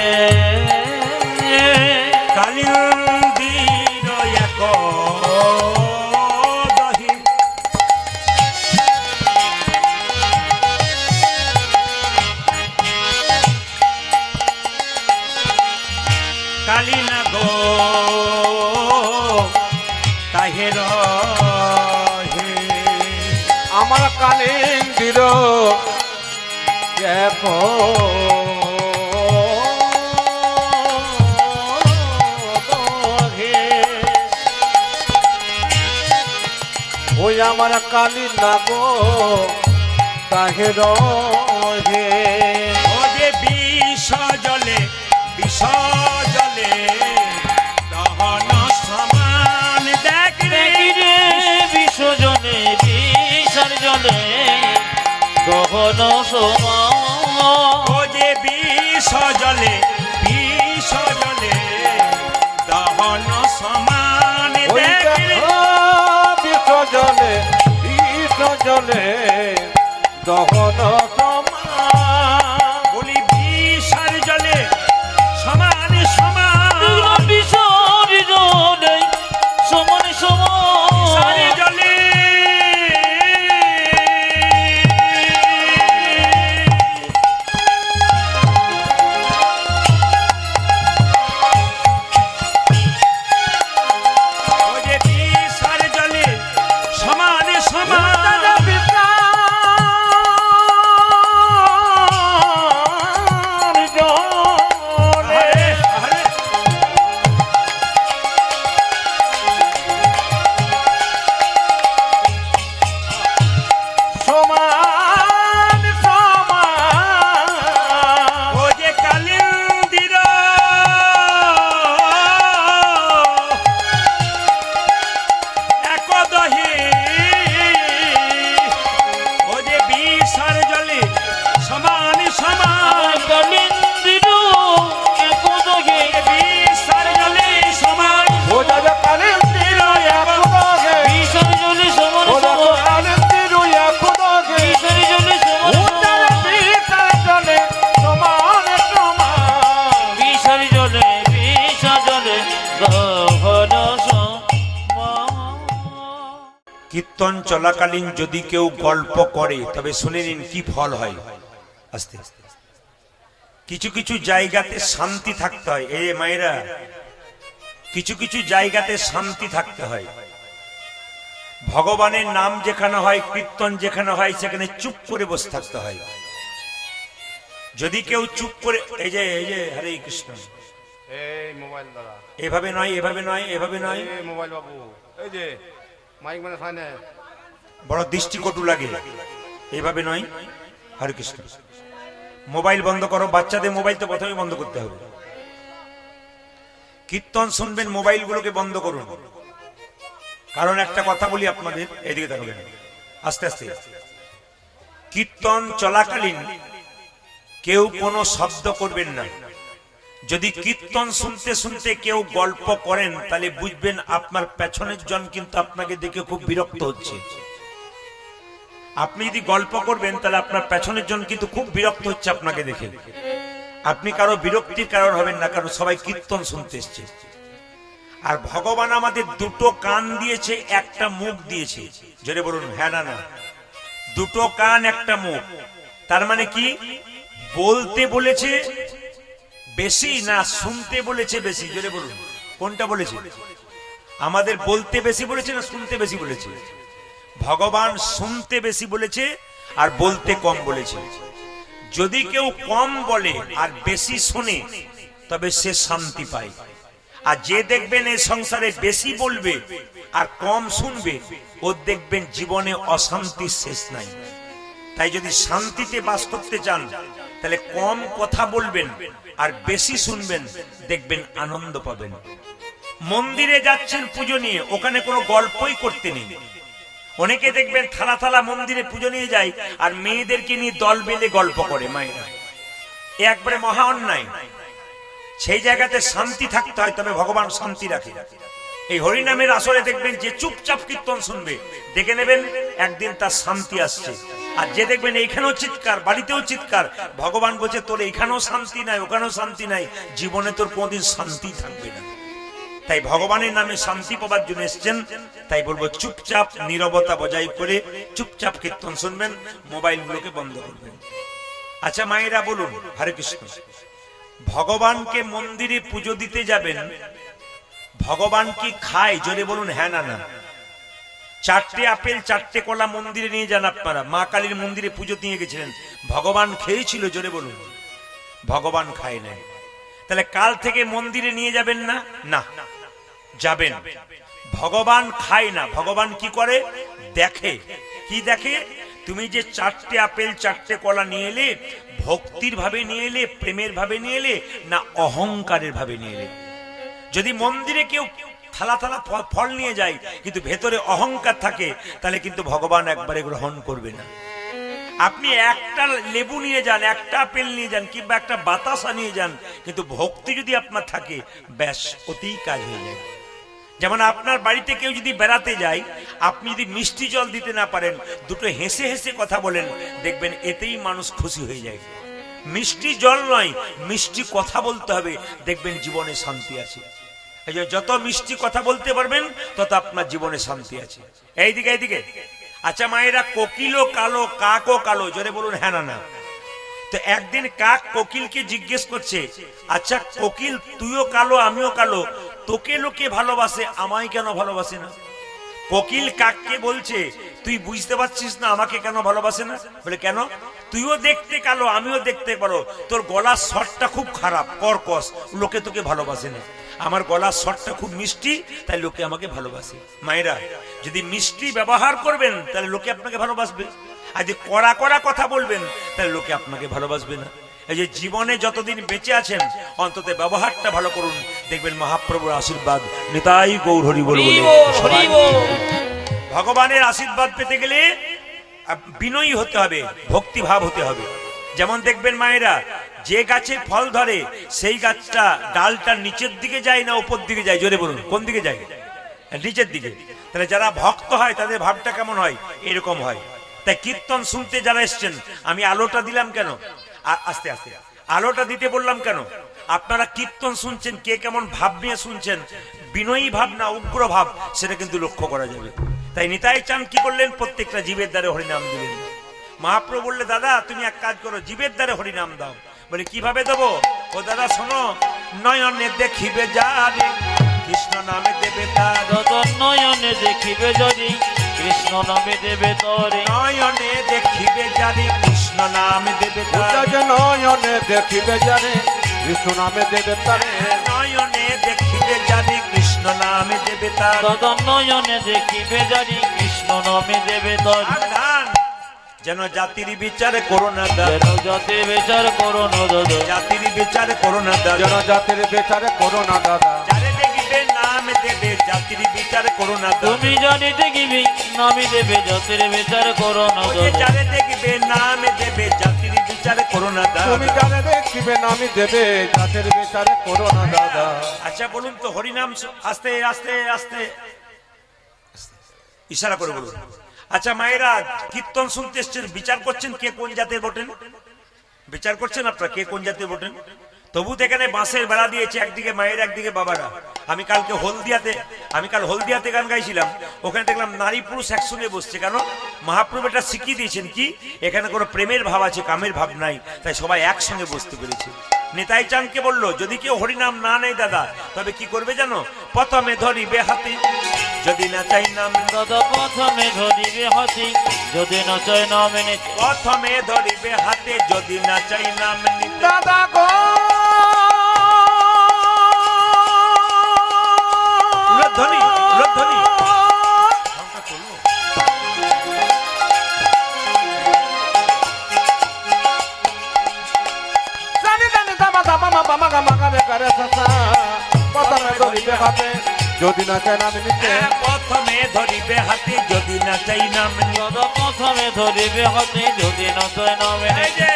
কালিন্দির এক দহি কালি না গো তাহে রহে আমার কালিন্দির এক দহে। ওই আমার কালী না গো তাহে রহে ও যে বিষ জলে দহন সমান দেখ রে রে বিশ্বজনে বিষার জলে গহন সমান ও যে বিষ জলে দহন সমান ওই দেখ রে বিসর্জনে দহন সমান বলি বিষার জলে সমান সমান বিষার জলে সমান সমান সারে জলে ও যে বিষার জলে সমান সমান আরে, আরে, সমান সমান ও যে কালিন্দির এক দহি ও যে বিষার জলে সমান সমান কালিন্দির এক দহে বিষার জলে সমান ও দাদা কালিন্দির এক দহে বিষার জলে সমান ও দাদা সমান কালিন্দির এক দহে বিষার জলে সমান ও দাদা সমান বিসর্জনে সমান সমান বিষার জলে গহন সমান কীর্তন চলাকালীন যদি কেউ গল্প করে তবে শুনে নিন কি ফল হয়। আস্তে আস্তে কিছু কিছু জায়গাতে শান্তি থাকতে হয়। এই মায়েরা, কিছু কিছু জায়গাতে শান্তি থাকতে হয়। ভগবানের নাম যেখানে হয়, কীর্তন যেখানে হয়, সেখানে চুপ করে বসে থাকতে হয়। যদি কেউ চুপ করে এই যে হরে কৃষ্ণ, এই মোবাইল দাদা এভাবে নয়, এভাবে নয়, এভাবে নয়, এই মোবাইল বাবু এই যে মাইক মানে সাইনে বড় দৃষ্টিকটু লাগে। এভাবে নয়, হরে কৃষ্ণ। মোবাইল বন্ধ করো, বাচ্চাদের মোবাইল তো প্রথমে বন্ধ করতে হবে। কীর্তন শুনবেন, মোবাইলগুলোকে বন্ধ করুন। কারণ একটা কথা বলি আপনাদের, এদিকে তাকাবেন আস্তে আস্তে। কীর্তন চলাকালীন কেউ কোনো শব্দ করবেন না। যদি কীর্তন শুনতে শুনতে কেউ গল্প করেন তাহলে বুঝবেন আপনার পেছনের জন কিন্তু আপনাকে দেখে খুব বিরক্ত হচ্ছে। আপনি যদি গল্প করবেন তাহলে আপনার পেছনের জন কিন্তু খুব বিরক্ত হচ্ছে আপনাকে দেখে। আপনি কারো বিরক্তির কারণ হবেন না, কারণ সবাই কীর্তন শুনতে এসছে। আর ভগবান আমাদের দুটো কান দিয়েছে, একটা মুখ দিয়েছে। জোরে বলুন হ্যাঁ না না। দুটো কান, একটা মুখ, তার মানে কি? বলতে বলেছে বেশি না শুনতে বলেছে বেশি? জোরে বলুন কোনটা বলেছে? আমাদের বলতে বেশি বলেছে না শুনতে বেশি বলেছে? ভগবান শুনতে বেশি বলেছে আর বলতে কম বলেছে। যদি কেউ কম বলে আর বেশি শোনে তবে সে শান্তি পায়। আর যে দেখবেন এই সংসারে বেশি বলবে আর কম শুনবে, ও দেখবেন জীবনে অশান্তির শেষ নাই। তাই যদি শান্তিতে বাস করতে চান তাহলে কম কথা বলবেন আর বেশি শুনবেন, দেখবেন আনন্দ পাবেন। মন্দিরে যাচ্ছেন পুজো নিয়ে, ওখানে কোনো গল্পই করতে নেই। অনেকে দেখবেন থালা থালা মন্দিরে পুজো নিয়ে যায় আর মেয়েদেরকে নিয়ে দল বেঁধে গল্প করে মায়েরা। এ একবারে মহা অন্যায়। সেই জায়গাতে শান্তি থাকতে হয়, তবে ভগবান শান্তি রাখে। এই হরিনামের আসরে দেখবেন যে চুপচাপ কীর্তন শুনবে, দেখে নেবেন একদিন তার শান্তি আসছে। আর যে দেখবেন এইখানেও চিৎকার, বাড়িতেও চিৎকার, ভগবান বলছে তোর এইখানেও শান্তি নাই, ওখানেও শান্তি নাই, জীবনে তোর কোনোদিন শান্তি থাকবে না। তাই ভগবানের নামে শান্তি পাবার জন্য এসছেন। তাই বলবো চুপচাপ নীরবতা বজায় করে চুপচাপ কীর্তন শুনবেন, মোবাইলগুলোকে বন্ধ করবেন। আচ্ছা মায়েরা বলুন, হরে কৃষ্ণ, ভগবানকে মন্দিরে পুজো দিতে যাবেন, ভগবান কি খায়? জোরে বলুন হ্যাঁ না না। 4টে আপেল 4টে কলা মন্দিরে নিয়ে যান আপনারা, মা কালীর মন্দিরে পুজো দিয়ে গেছিলেন, ভগবান খেয়েছিল? জোরে বলুন। ভগবান খায় নাই। তাহলে কাল থেকে মন্দিরে নিয়ে যাবেন না? না, যাবেন। ভগবান খায় না, ভগবান কি করে? দেখে। কি দেখে? তুমি যে 4টে আপেল 4টে কলা নিয়ে এলে, ভক্তির ভাবে নিয়ে এলে, প্রেমের ভাবে নিয়ে এলে, না অহংকারের ভাবে নিয়ে এলে? যদি মন্দিরে কেউ থালা থালা ফল নিয়ে যায় কিন্তু ভেতরে অহংকার থাকে, তাহলে কিন্তু ভগবান একবারে গ্রহণ করবে না। আপনি একটা লেবু নিয়ে যান, একটা আপেল নিয়ে যান, কিংবা একটা বাতাসা নিয়ে যান, কিন্তু ভক্তি যদি আপনার থাকে, ব্যাস অতি কাজ হয়ে যায়। যেমন আপনার বাড়িতে কেউ যদি বেড়াতে যায়, আপনি যদি মিষ্টি জল দিতে না পারেন, দুটো হেসে হেসে কথা বলেন, দেখবেন এতেই মানুষ খুশি হয়ে যায়। মিষ্টি জল নয়, মিষ্টি কথা বলতে হবে, দেখবেন জীবনে শান্তি আছে। এই যে যত মিষ্টি কথা বলতে পারবেন, তত আপনার জীবনে শান্তি আছে। এইদিকে এইদিকে। আচ্ছা মায়েরা, কোকিলও কালো, কাকও কালো, জোরে বলুন হ্যাঁ না না। তো একদিন কাক কোকিলকে জিজ্ঞেস করছে, আচ্ছা কোকিল, তুইও কালো আমিও কালো, তোকে লোকে ভালোবাসে, আমায় কেন ভালোবাসে না? কোকিল কাককে বলছে, তুই বুঝতে পারছিস না আমাকে কেন ভালোবাসে না? বলে কেন? তুইও দেখতে কালো আমিও দেখতে কালো, তোর গলার স্বরটা খুব খারাপ, কর্কশ, লোকে তোকে ভালোবাসে না। আমার গলার স্বরটা খুব মিষ্টি, তাই লোকে আমাকে ভালোবাসে। মায়েরা, যদি মিষ্টি ব্যবহার করবেন, তাহলে লোকে আপনাকে ভালোবাসবে। আর যদি কড়া কড়া কথা বলবেন, তাহলে লোকে আপনাকে ভালোবাসবে না। এই যে জীবনে যতদিন বেঁচে আছেন, অন্তত ব্যবহারটা ভালো করুন, দেখবেন মহাপ্রভুর আশীর্বাদ। নিতাই গৌর হরি বল বলে সবাই। ভগবানের আশীর্বাদ পেতে গেলে বিনয়ী হতে হবে, ভক্তিভাব হতে হবে। যেমন দেখবেন মায়েরা, যে গাছে ফল ধরে সেই গাছটা ডালটা নিচের দিকে যায় না উপর দিকে যায়? জোরে বলুন, কোন দিকে যায়? নিচের দিকে। তাহলে যারা ভক্ত হয় তাদের ভাবটা কেমন হয়? এরকম হয়। তাই কীর্তন শুনতে যারা এসছেন, আমি আলোটা দিলাম কেন? আস্তে আস্তে আলোটা দিতে বললাম কেন? আপনারা কীর্তন শুনছেন, কে কেমন ভাব নিয়ে শুনছেন, বিনয়ী ভাব না উগ্র ভাব, সেটা কিন্তু লক্ষ্য করা যাবে। তাই নিতাই চাঁদ কি করলেন? প্রত্যেকটা জীবের দ্বারে হরিনাম দিলেন। মহাপ্রভু বললে, দাদা তুমি এক কাজ করো, জীবের দ্বারে হরিনাম দাও। বলে কিভাবে দেবো? ও দাদা শোনো, নয়নে দেখিবে যারে কৃষ্ণ নামে দেবে তার, নয়নে দেখিবে যদি কৃষ্ণ নামে দেবে তরে, নয়নে দেখিবে যারে কৃষ্ণ নামে দেবে তার, নয়নে দেখিবে যারে কৃষ্ণ নামে দেবে তারে, নয়নে দেখিবে যারে কৃষ্ণ নামে দেবে তার, নয়নে দেখিবে যদি কৃষ্ণ নামে দেবে তরে। সাবধান, যেন জাতির বিচার করো না দাদা, যেন জাতির বিচার করো না দাদা, জাতির বিচার করো না দাদা, যেন জাতির বিচারে করো না দাদা, যারে দেখিবে নাম দেবে জাতির বিচার করো না দাদা, তুমি জানি দেখিবি নামি দেবে জাতির বিচার করো না ওই যে দাদা, যারে দেখবে নাম দেবে জাতির বিচার করো না তুমি দাদা। জানে দেখিবে নামি দেবে জাতির বিচারে করো না দাদা। আচ্ছা বলুন তো, হরিনাম আস্তে আস্তে আস্তে ইশারা করে বলুন। আচ্ছা মায়েরা, কীর্তন শুনতে এসছেন, বিচার করছেন কে কোন জাতের বটেন? বিচার করছেন আপনারা কে কোন জাতের বটেন? তবু তো এখানে বাঁশের বেড়া দিয়েছে, একদিকে মায়ের একদিকে বাবারা। আমি কাল হলদিয়াতে গান গাইছিলাম, ওখানে দেখলাম নারী পুরুষ একসঙ্গে বসছে। কেন? মহাপ্রভু এটা শিখিয়ে দিয়েছেন কি, এখানে কোনো প্রেমের ভাব আছে, কামের ভাব নাই, তাই সবাই একসঙ্গে বসতে পেরেছে। নিতাই চাঁদকে বললো, যদি কেউ হরিনাম না নেয় দাদা, তবে কি করবে জানো? প্রথমে ধরিবে হাতে, যদি না চাই নাম দাদা প্রথমে ধরিবে হাতে, যদি না চাই নাম নিতে, প্রথমে ধরিবে হাতে, যদি না চাই নাম নিতে। দাদা গো উলধ্বনি, উলধ্বনি। জানি জানি দামা দামা মামা গামা গারে গারে সাসা, প্রথমে ধরিবে হাতে যদি না চায় নাম নিতে, প্রথমে ধরিবে হাতে, যদি না চাই নাম নিতে। দাদা প্রথমে ধরিবে হাতে, যদি না চাই নাম এই নিতে, যে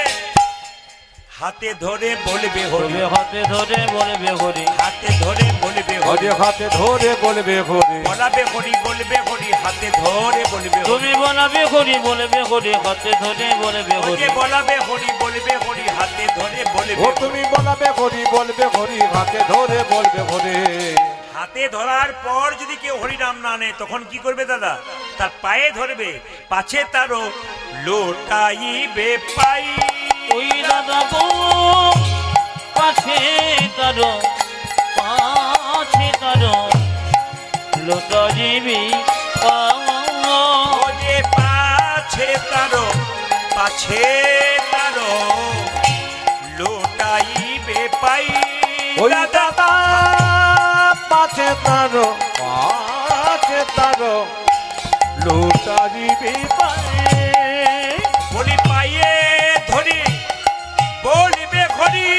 হাতে ধরে বলবে হরি, তবে হাতে ধরে বলবে হরি, হাতে ধরে বলবে হরি, হরি হাতে ধরে বলবে হরি, বলাবে হরি বলবে হরি, হাতে ধরে বলবে হরি, তুমি বলাবে হরি বলবে হরি, হাতে ধরে বলবে ওই হরি, যে বলাবে হরি বলবে হরি, হাতে ধরে বলবে ও হরি। তুমি বলাবে হরি বলবে হরি, হাতে ধরে বলবে হরি। হাতে ধরার পর যদি কেউ হরিনাম না নেয় তখন কি করবে দাদা? তার পায়ে ধরবে, পাছে তারও লোটাইবে পাই। ওই দাদা গো পাছে তারো, পাছে তারো লোটা জীবী ও যে পাছে তারও, পাছে তারও লোটাইবে পাই। ওই দাদা পাছে তারো, পাছে তারো লুটারিবি পায়ে। বলি পায়ে ধরি বলিবে হরি।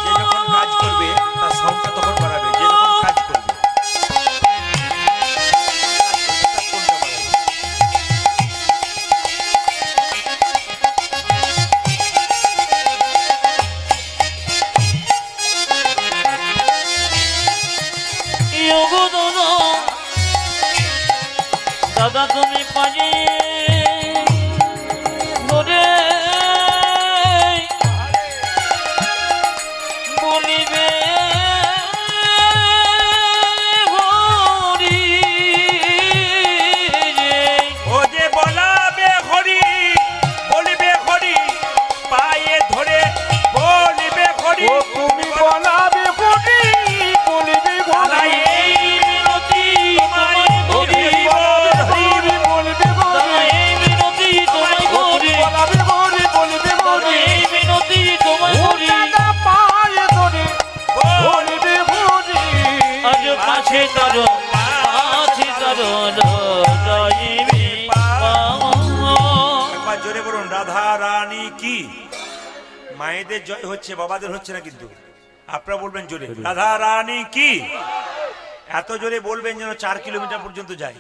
যে যখন কাজ করবে তার সাউন্ডটা তখন বাড়াবে, যে যখন কাজ করবে। দাদা তুমি পাজি ধরে বলিবে হরি, ও যে বলাবে হরি বলিবে হরি, পায়ে ধরে বলিবে হরি। ও তুমি বলাবে হরি বলিবি দাদা হরি, এই মিনতি তোমায় করি, হরি বলবি দাদা হরি, এই মিনতি তোমায় করি, বলাবে হরি বলবি দাদা হরি। এই মিনতি তোমায় ও করি, দাদা পায়ে ধরে বলবি হরি। আজ পাছে তারো, পাছে তারো লটাইবি পাই। একবার জোরে বলুন রাধা রানী কি। মায়েদের জয় হচ্ছে, বাবাদের হচ্ছে না কিন্তু। আপনারা বলবেন জোরে রাধা রানী কি। এত জোরে বলবেন যেন 4 কিলোমিটার পর্যন্ত যায়।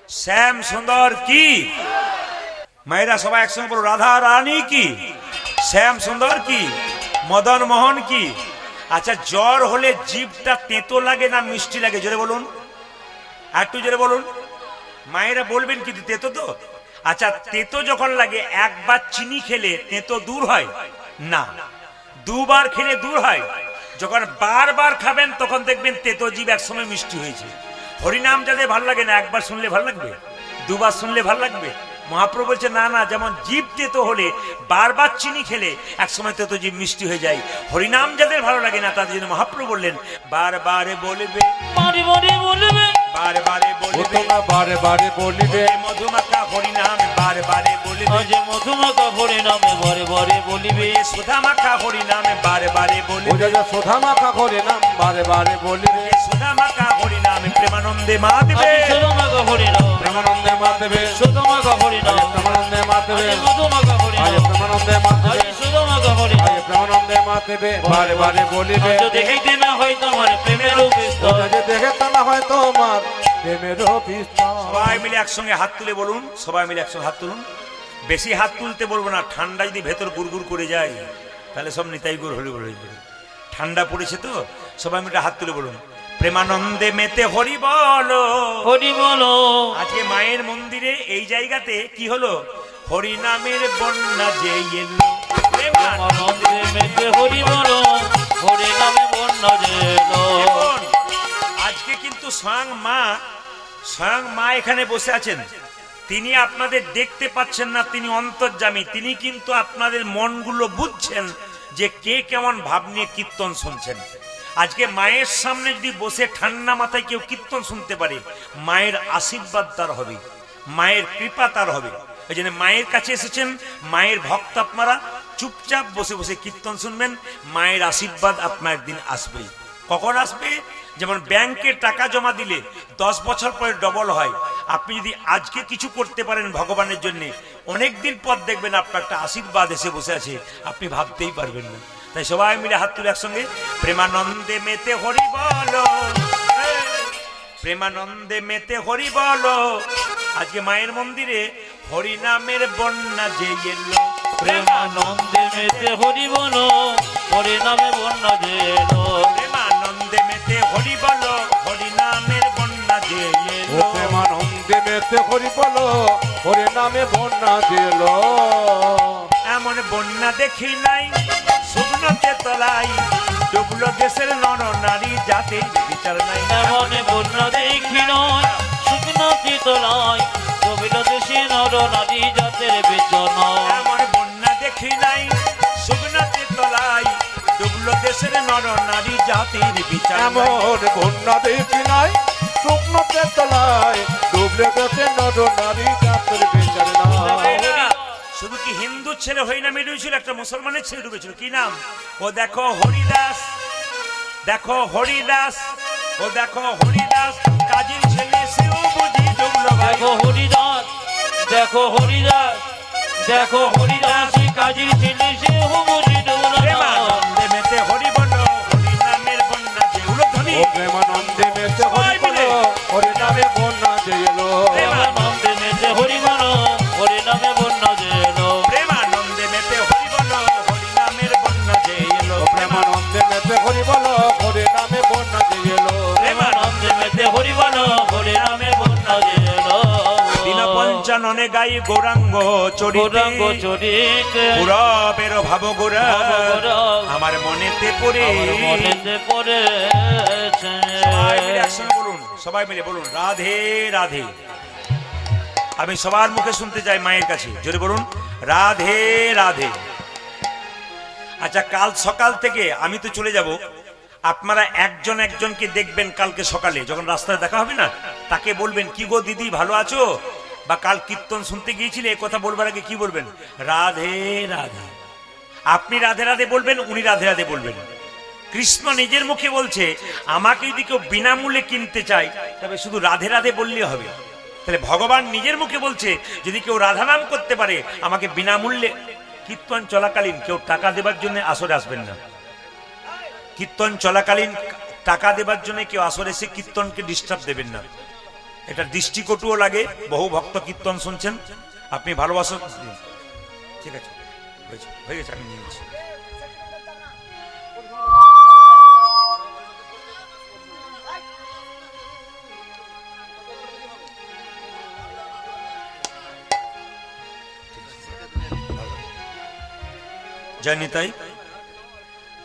শ্যাম সুন্দর কি। মায়েরা সবাই একসঙ্গে বলো রাধা রানী কি, শ্যাম সুন্দর কি, মদন মোহন কি। আচ্ছা জ্বর হলে জিভটা তেতো লাগে না মিষ্টি লাগে? জোরে বলুন, একটু জোরে বলুন। মায়েরা বলবেন কিন্তু তেতো তো। আচ্ছা তেতো যখন লাগে একবার চিনি খেলে তেতো দূর হয় না, দুবার খেলে দূর হয়। যখন বারবার খাবেন তখন দেখবেন তেতো জিভ একসময় মিষ্টি হয়েছে। হরিনাম যাদের ভাল লাগে না একবার শুনলে ভাল লাগবে, দুবার শুনলে ভাল লাগবে? মহাপ্রভু বলছে না না, যেমন জিভ তেতো হলে বারবার চিনি খেলে একসময় তেতো জিভ মিষ্টি হয়ে যায়। হরিনাম যাদের ভালো লাগে না তাদের জন্য মহাপ্রভু বললেন বারবারে বলবে, বারে বারে বলবে, বারবারে ও বলবে, তোমরা বারে বারে বলিবে, মধুমাখা হরিনাম বারবারে বলবে, আজ মধুমাখা হরি নামে বারে বারে বলিবে, সুধামাখা হরিনাম বারবারে ও বলবে, দাদা সোধা মাখা করে নাম বারে বারে বলিবে। সুধামাখা হরিনাম প্রেমানন্দে মা দেবে, আজ সুধমাখা হরি নাম, প্রেমানন্দে মা দেবে, সুধমাখা হরি নাম, প্রেমানন্দে মা দেবে, আজ মধুমাখা হরি আজ নাম, প্রেমানন্দে মা আজ দেবে, সুধমাখা হরি নাম। আজ প্রেমানন্দে মা দেবে, বারে বারে বলিবে। আজ দেখিতে না হয় তোমার প্রেমের ও বিস্তর, দাদা দেখে তা না হয় তোমার প্রেমেরও বিস্তার। সবাই মিলে একসঙ্গে হাত তুলে বলুন, সবাই মিলে একসঙ্গে হাত তুলুন। বেশি হাত তুলতে বলবো না, ঠান্ডা যদি ভেতর গুড়গুড় করে যায় তাহলে সব নিতাই গুড় হলে হয়ে যাবে। ঠান্ডা পড়েছে তো সবাই মিলে হাত তুলে বলুন প্রেমানন্দে মেতে হরি বলো। হরি বলো। আজকে মায়ের মন্দিরে এই জায়গাতে কি হলো? হরি নামের বন্যা যে এলো। আনন্দে মেতে হরি বলো, হরি নামে বন্যা যেন। দেখুন, আজকে কিন্তু স্বয়ং মা এখানে বসে আছেন। তিনি আপনাদের দেখতে পাচ্ছেন না, তিনি অন্তর্যামী। তিনি কিন্তু আপনাদের মনগুলো বুঝছেন যে কে কেমন ভাব নিয়ে কীর্তন শুনছেন। আজকে মায়ের সামনে যদি বসে ঠান্ডা মাথায় কেউ কীর্তন শুনতে পারে, মায়ের আশীর্বাদ তার হবে, মায়ের কৃপা তার হবে। এই জন্য মায়ের কাছে এসেছেন, মায়ের ভক্ত আপনারা চুপচাপ বসে বসে কীর্তন শুনবেন। মায়ের আশীর্বাদ আপনার একদিন আসবে। কখন আসবে? যেমন ব্যাংকে টাকা জমা দিলে 10 বছর পরে ডবল হয়। আপনি যদি আজকে কিছু করতে পারেন ভগবানের জন্য, অনেক দিন পর দেখবেন আপনার একটা আশীর্বাদ এসে বসে আছে, আপনি ভাবতেই পারবেন না। তাই সবাই মিলে হাত তুলে একসঙ্গে প্রেমানন্দে মেতে হরি বলো, প্রেমানন্দে মেতে হরি বলো, আজকে মায়ের মন্দিরে হরিনামের বন্যা যে এলো, প্রেমানন্দে মেতে হরি বলো, হরি নামে বন্যা যে এলো। প্রেমানন্দে মেতে হরি বলো, হরিনামের বন্যা যে ও এলো। প্রেমানন্দে মেতে হরি বলো, হরি নামে বন্যা দিল। এমন বন্যা দেখি নাই শুকনোতে তলাই, ডুবলো দেশের নর নারী জাতির বিচার নাই। এমন বন্যা দেখি নয় শুকনো তিতলায়, কবির দেশে নর নারী জাতের বেচনা। এমন বন্যা দেখি নাই শুকনোতে তলাই, ডুবলো দেশের নর নারী জাতির বিচার নাই। এমন বন্যা দেখি নাই শুকনোতে তলায়, ডুবলে গেছে নর নারী জাতের বিচার নাই। শুধু কি হিন্দু ছেলে হরিনামে ডুবেছিল, একটা মুসলমানের ছেলে ডুবেছিল, কি নাম? ও দেখো হরিদাস, দেখো হরিদাস, ও দেখো হরিদাস, কাজীর ছেলে সেও বুঝি ডুবলো ভাই। দেখো হরিদাস, দেখো হরিদাস, দেখো হরিদাস, কাজীর ছেলে সে হুমুরি ডুবলো। প্রেমানন্দে মেতে হরি বলো, হরিনামের বন্যা যে উলধ্বনি। ও প্রেমানন্দে মেতে হরি বলো, হরি নামে বন্যা দিল। প্রেমানন্দে মেতে হরি বলো, হরি নামে বন্যা যে এলো। প্রেমানন্দে মেতে হরি বলো, হরিনামের বন্যা যে এলো। প্রেমানন্দে মেতে হরি বলো, হরি নামে বন্যা দিল। প্রেমানন্দে মেতে হরি বলো, হরি নামে বন্যা যে এলো। দিন পঞ্চাননে গাই গৌরাঙ্গ গৌরাঙ্গ চরিতে, চরিতে পুরবের ভাব গোরা গৌরাঙ্গ আমার মনেতে পড়ে। আমার মনেতে পড়েছে। সবাই মিলে একসঙ্গে বলুন, সবাই মিলে বলুন রাধে রাধে। আমি সবার মুখে শুনতে চাই মায়ের কাছে, জোরে বলুন রাধে রাধে। আচ্ছা, কাল সকাল থেকে আমি তো চলে যাব, আপনারা একজন একজনকে দেখবেন কালকে সকালে যখন রাস্তায় দেখা হবে না, তাকে বলবেন কি গো দিদি ভালো আছো, বা কাল কীর্তন শুনতে গিয়েছিলে, এ কথা বলবার আগে কি বলবেন? রাধে রাধে। আপনি রাধে রাধে বলবেন, উনি রাধে রাধে বলবেন। কৃষ্ণ নিজের মুখে বলছে, আমাকে যদি কেউ বিনামূল্যে কিনতে চায় তবে শুধু রাধে রাধে বললে হবে। তাহলে ভগবান নিজের মুখে বলছে, যদি কেউ রাধা নাম করতে পারে আমাকে বিনামূল্যে। কীর্তন চলাকালীন কেউ টাকা দেবার জন্য আসরে আসবেন না। কীর্তন চলাকালীন টাকা দেবার জন্য কেউ আসরে এসে কীর্তনকে ডিস্টার্ব দেবেন না। এটা দৃষ্টিকটুও লাগে। বহু ভক্ত কীর্তন শুনছেন, আপনি ভালোবাসেন, ঠিক আছে হয়ে গেছে, আমি নিয়ে নিচ্ছি। জানি তাই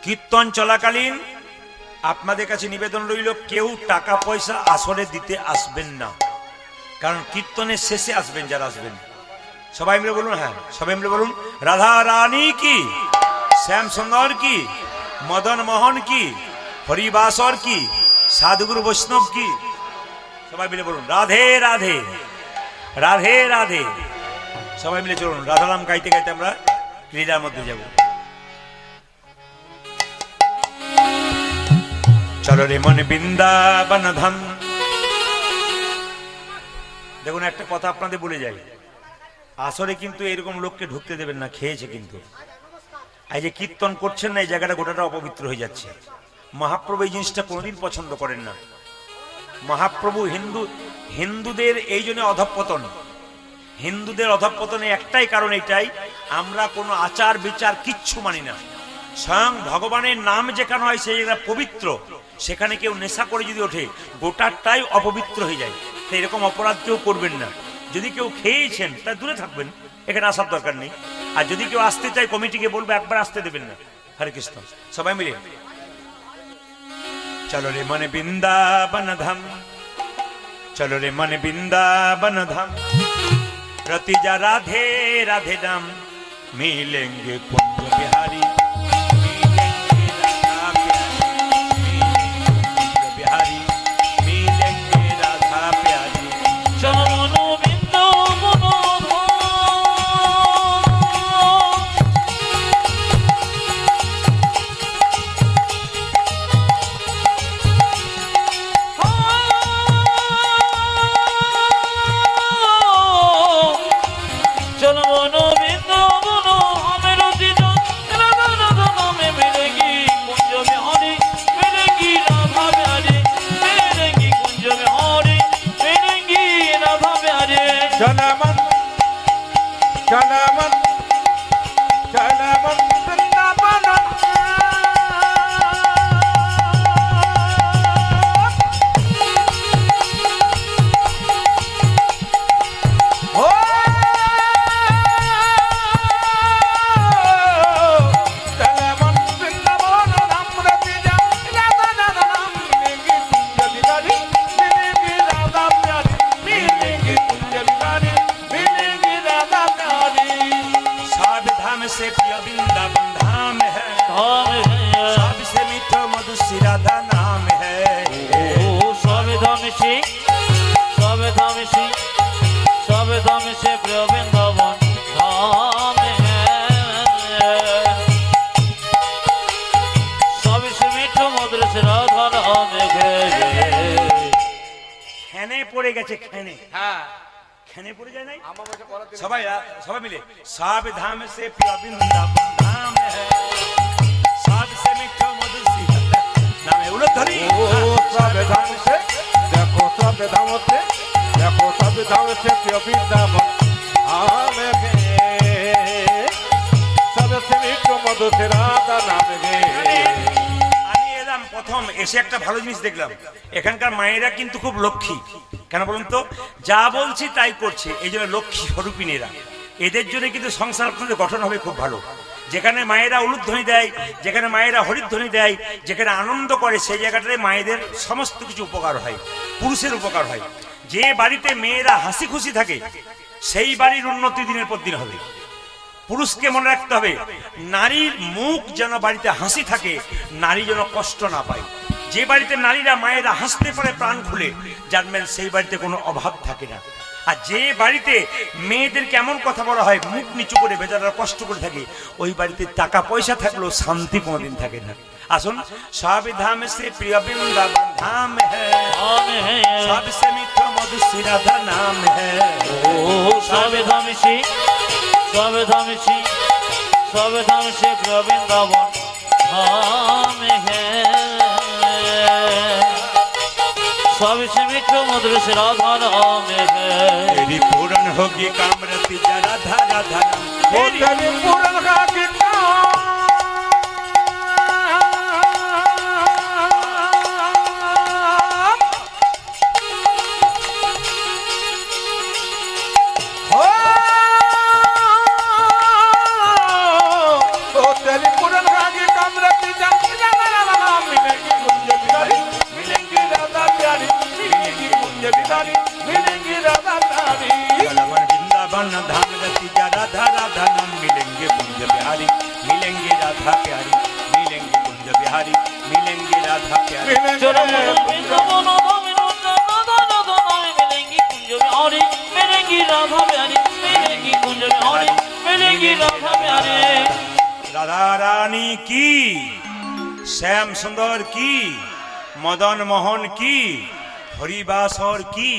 কীর্তন চলাকালীন আপনাদের কাছে নিবেদন রইল, কেউ টাকা পয়সা আসরে দিতে আসবেন না, কারণ কীর্তনের শেষে আসবেন যারা আসবেন। সবাই মিলে বলুন, হ্যাঁ সবাই মিলে বলুন রাধা রানী কি, শ্যাম সুন্দর কি, মদন মোহন কি, হরিবাসর কি, সাধুগুরু বৈষ্ণব কি। সবাই মিলে বলুন রাধে রাধে, রাধে রাধে। সবাই মিলে চলুন রাধারাম গাইতে গাইতে আমরা ক্রীড়ার মধ্যে যাব। চলো রে মন বৃন্দাবন ধাম। দেখুন একটা কথা আপনাদের বলে যাই, আসরে কিন্তু এরকম লোককে ঢুকতে দেবেন না, খেয়েছে কিন্তু। এই যে কীর্তন করছেন না, এই জায়গাটা গোটাটা অপবিত্র হয়ে যাচ্ছে। মহাপ্রভু এই জিনিসটা কোনোদিন পছন্দ করেন না। মহাপ্রভু হিন্দুদের এই জন্য অধঃপতন। হিন্দুদের অধঃপতনের একটাই কারণ, এটাই আমরা কোনো আচার বিচার কিচ্ছু মানি না। স্বয়ং ভগবানের নাম যেখানে হয় সেই জায়গা পবিত্র, সেখানে কেউ নেশা করে যদি ওঠে গোটাটাই অপবিত্র হয়ে যায়। তো এরকম অপরাধ কেউ করবেন না। যদি কেউ খেয়েছেন তা দূরে থাকবেন, এখানে আসার দরকার নেই। আর যদি কেউ আসতে চায় কমিটিকে বলবো একবার আসতে দেবেন না। হরে কৃষ্ণ। সবাই মিলে চলো রে মনে বৃন্দাবন ধাম, চলো রে মনে বৃন্দাবন ধাম, रतिजा राधे राधे नाम मिलेंगे कुंज बिहारी, मिलेंगे राधा प्यारी, मिलेंगे कुंज बिहारी, मिलेंगे राधा प्यारी। चलो मनो बिंदु मनो चलो मनो बिंदु मनो मेरे दिल চলমন চলমন বৃন্দাবন ও চলমন বৃন্দাবন রামরতি যা রাধা রাধা রাম মিলেঙ্গি কুঞ্জ বিহারি মিলেঙ্গি রাধা প্যারি মিলেঙ্গি কুঞ্জ বিহারি मिलेंगी राधा प्यारी सब धाम से प्रिय वृंदावन धाम है, धाम है सबसे मीठो मधुर राधा नाम है। सब धाम से प्रिय वृंदावन धाम है सबसे मीठो मधुर से राधा नाम है খেনে পড়ে গেছে খেনে, हाँ খেনে পড়ে যায় নাই আমার বসে পড়া দিন সবাই সবাই মিলে सब धाम से प्रिय वृंदावन धाम है, सबसे मीठो मधुर राधा नाम है। उलट धरी ओ सब धाम से देखो सब धाम से देखो सब धाम से प्रिय वृंदावन धाम गे सबसे मीठो मधुर से राधा नाम गे আমি এলাম প্রথম এসে একটা ভালো জিনিস দেখলাম, এখানকার মায়েরা কিন্তু খুব লক্ষ্মী। কেন বলুন তো, যা বলছি তাই করছে, এই জন্য লক্ষ্মী স্বরূপিনীরা। এদের জন্য কিন্তু সংসার আপনাদের গঠন হবে খুব ভালো। যেখানে মায়েরা উলুধ্বনি দেয়, যেখানে মায়েরা হরিধ্বনি দেয়, যেখানে আনন্দ করে, সেই জায়গাটায় মায়েদের সমস্ত কিছু উপকার হয়, পুরুষের উপকার হয়। যে বাড়িতে মেয়েরা হাসি খুশি থাকে সেই বাড়ির উন্নতি দিনের পর দিন হবে। পুরুষকে মনে রাখতে হবে, নারীর মুখ যেন বাড়িতে হাসি থাকে, নারী যেন কষ্ট না পায়। যে বাড়িতে নারীরা মায়েরা হাসতে পারে প্রাণ খুলে, জানবেন সেই বাড়িতে কোনো অভাব থাকে না। আর যে বাড়িতে মেয়েদেরকে এমন কথা বলা হয় মুখ নিচু করে বেচারা কষ্ট করে থাকে, ওই বাড়িতে টাকা পয়সা থাকলেও শান্তি কোনোদিন থাকে না। আসুন, সব ধাম সে প্রিয় বৃন্দাবন ধাম হ্যাঁ, धाम है सबसे मीठो मधुर राधा नाम है। सब धाम से प्रिय वृंदावन धाम है सबसे मीठो मधुर से राधा नाम है तेरी पूरन होगी कामरति जा राधा राधा नाम ओ तेरी तेरी पूरन का कितना ओ तेरी पूरन का की कामरति जा राधा राधा नाम मिलेंगी कुंज बिहारी मिलेंगी राधा प्यारी मिलेंगी कुंज बिहारी मिलेंगी राधा प्यारी कलवन वृंदावन धाम रति जा राधा राधा नाम मिलेंगे कुंज बिहारी मिलेंगे राधा प्यारी मिलेंगे कुंज बिहारी मिलेंगे राधा प्यारी। चलो वृंदावन धाम राधा राधा नाम मिलेंगी कुंज बिहारी मिलेंगी राधा प्यारी मिलेंगी कुंज बिहारी मिलेंगी राधा प्यारी राधा रानी की, श्याम सुंदर की, मदन मोहन की, হরিবাসর কি।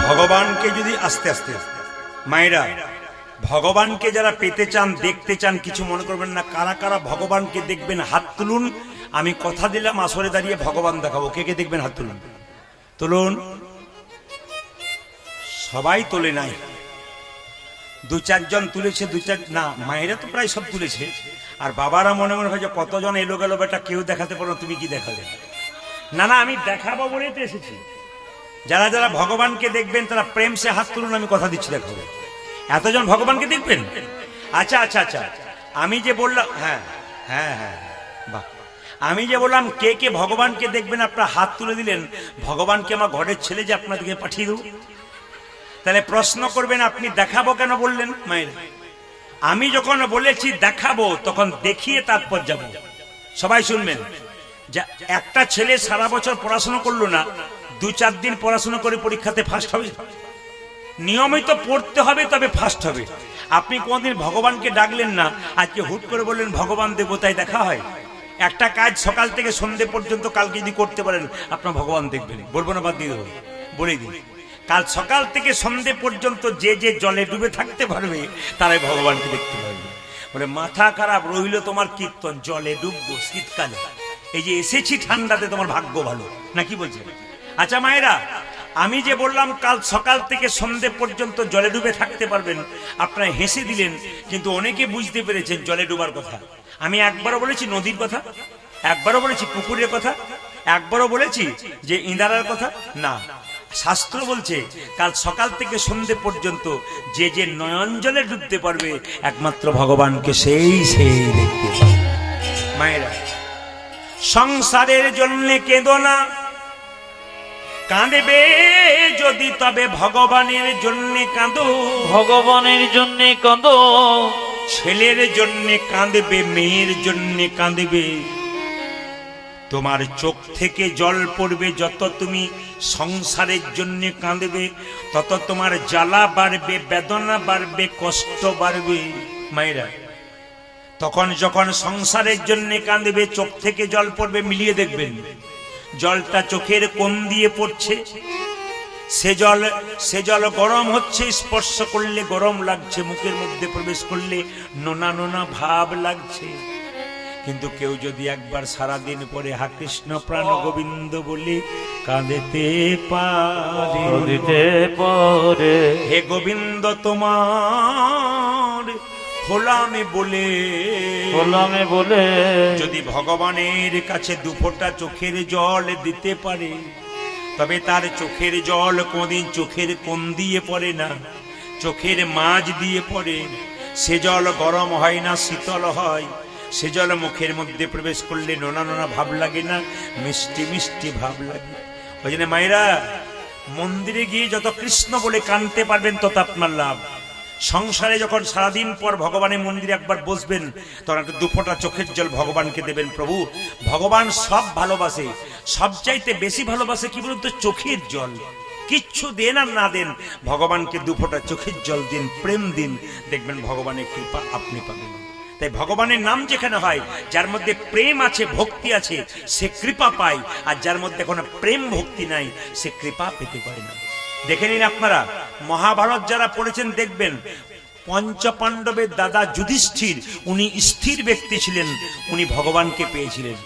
ভগবানকে যদি আস্তে আস্তে মায়েরা ভগবানকে যারা পেতে চান, দেখতে চান, কিছু মনে করবেন না। কারা কারা ভগবানকে দেখবেন হাত তুলুন। আমি কথা দিলাম আসরে দাঁড়িয়ে ভগবান দেখাবো। কে কে দেখবেন হাত তুলুন, তুলুন। সবাই তোলে নাই, দু চারজন তুলেছে, দু চার না, মায়েরা তো প্রায় সব তুলেছে। আর বাবারা মনে মনে হয় যে কতজন এলো গেল, বেটা কেউ দেখাতে পারো, তুমি কি দেখালে? না না, আমি দেখাবো বলেই তো এসেছি। যারা যারা ভগবানকে দেখবেন তারা প্রেম সে হাত তুলুন, আমি কথা দিচ্ছি দেখাবো। এতজন ভগবানকে দেখবেন? আচ্ছা আচ্ছা আচ্ছা, আমি যে বললাম, হ্যাঁ হ্যাঁ হ্যাঁ, বাহ, আমি যে বললাম কে কে ভগবানকে দেখবেন আপনারা হাত তুলে দিলেন। ভগবানকে আমার ঘরের ছেলে যে আপনাদেরকে পাঠিয়ে দেবো। তাহলে প্রশ্ন করবেন আপনি দেখাবো কেন বললেন? মায়ের, আমি যখন বলেছি দেখাবো তখন দেখিয়ে তারপর যাব। সবাই শুনবেন, যা একটা ছেলে সারা বছর পড়াশোনা করলো না, দু চার দিন পড়াশোনা করে পরীক্ষাতে ফার্স্ট হবে? নিয়মিত পড়তে হবে তবে ফার্স্ট হবে। আপনি কোনদিন ভগবানকে ডাকলেন না, আজকে হুট করে বললেন ভগবান দেবতায় দেখা হয়? একটা কাজ সকাল থেকে সন্ধে পর্যন্ত কালকে যদি করতে পারেন আপনার ভগবান দেখবেন। বলবো না, বাদ দিয়ে দেবো, বলেই দিন। কাল সকাল থেকে সন্ধে পর্যন্ত যে যে জলে ডুবে থাকতে পারবে তারাই ভগবানকে দেখতে পারবে। বলে মাথা খারাপ রইল তোমার কীর্তন, জলে ডুববো শীতকালে, এই যে এসেছি ঠান্ডাতে তোমার ভাগ্য ভালো, না কি বলছে? আচ্ছা মায়েরা, আমি যে বললাম কাল সকাল থেকে সন্ধে পর্যন্ত জলে ডুবে থাকতে পারবেন, আপনারা হেসে দিলেন, কিন্তু অনেকে বুঝতে পেরেছেন জলে ডুবার কথা। আমি একবারও বলেছি নদীর কথা, একবারও বলেছি পুকুরের কথা, একবারও বলেছি যে ইঁদারার কথা না। শাস্ত্র বলছে কাল সকাল থেকে সন্ধে পর্যন্ত যে যে নয়ন জলে ডুবতে পারবে একমাত্র ভগবানকে সেই দেখতে পাবে। মায়েরা, সংসারের জন্য কেঁদো না, কাঁদবে যদি তবে ভগবানের জন্য কাঁদো। ভগবানের জন্য কাঁদো। ছেলের জন্য কাঁদবে, মেয়ের জন্য কাঁদবে। তোমার চোখ থেকে জল পড়বে যত তুমি সংসারের জন্য কাঁদবে, তত তোমার জ্বালা বাড়বে, বেদনা বাড়বে, কষ্ট বাড়বে। মায়েরা, তখন যখন সংসারের জন্য কাঁদবে চোখ থেকে জল পড়বে, মিলিয়ে দেখবেন জলটা চোখের কোণ দিয়ে পড়ছে, সে জল গরম হচ্ছে, স্পর্শ করলে গরম লাগছে, মুখের মধ্যে প্রবেশ করলে নোনা নোনা ভাব লাগছে। কিন্তু কেউ যদি একবার সারাদিন পরে হা কৃষ্ণ প্রাণ গোবিন্দ বলে কাঁদেতে পারে, হে গোবিন্দ তোমার হলামে বলে যদি ভগবানের কাছে দুফোঁটা চোখের জল দিতে পারে, তবে তার চোখের জল কোনদিন চোখের কোণ দিয়ে পড়ে না, চোখের মাঝ দিয়ে পড়ে। সে জল গরম হয় না, শীতল হয়। সে জল মুখের মধ্যে প্রবেশ করলে নোনা নোনা ভাব লাগে না, মিষ্টি মিষ্টি ভাব লাগে। ওই জন্য মায়েরা, মন্দিরে গিয়ে যত কৃষ্ণ বলে কাঁদতে পারবেন তত আপনার লাভ। সংসারে যখন সারাদিন পর ভগবানের মন্দিরে একবার বসবেন, তখন একটা দুফোঁটা চোখের জল ভগবানকে দেবেন। প্রভু, ভগবান সব ভালোবাসে, সবচাইতে বেশি ভালোবাসে কি বলুন তো? চোখের জল। কিচ্ছু দেন আর না দেন, ভগবানকে দুফোঁটা চোখের জল দিন, প্রেম দিন, দেখবেন ভগবানের কৃপা আপনি পাবেন। তাই ভগবানের নাম যেখানে হয়, যার মধ্যে প্রেম আছে, ভক্তি আছে, সে কৃপা পায়। আর যার মধ্যে কোনো প্রেম ভক্তি নাই, সে কৃপা পেতে পারে না। দেখে নিন আপনারা, মহাভারত যারা পড়েছেন দেখবেন পঞ্চপাণ্ডবের দাদা যুধিষ্ঠির, উনি স্থির ব্যক্তি ছিলেন, উনি ভগবানকে পেয়েছিলেন।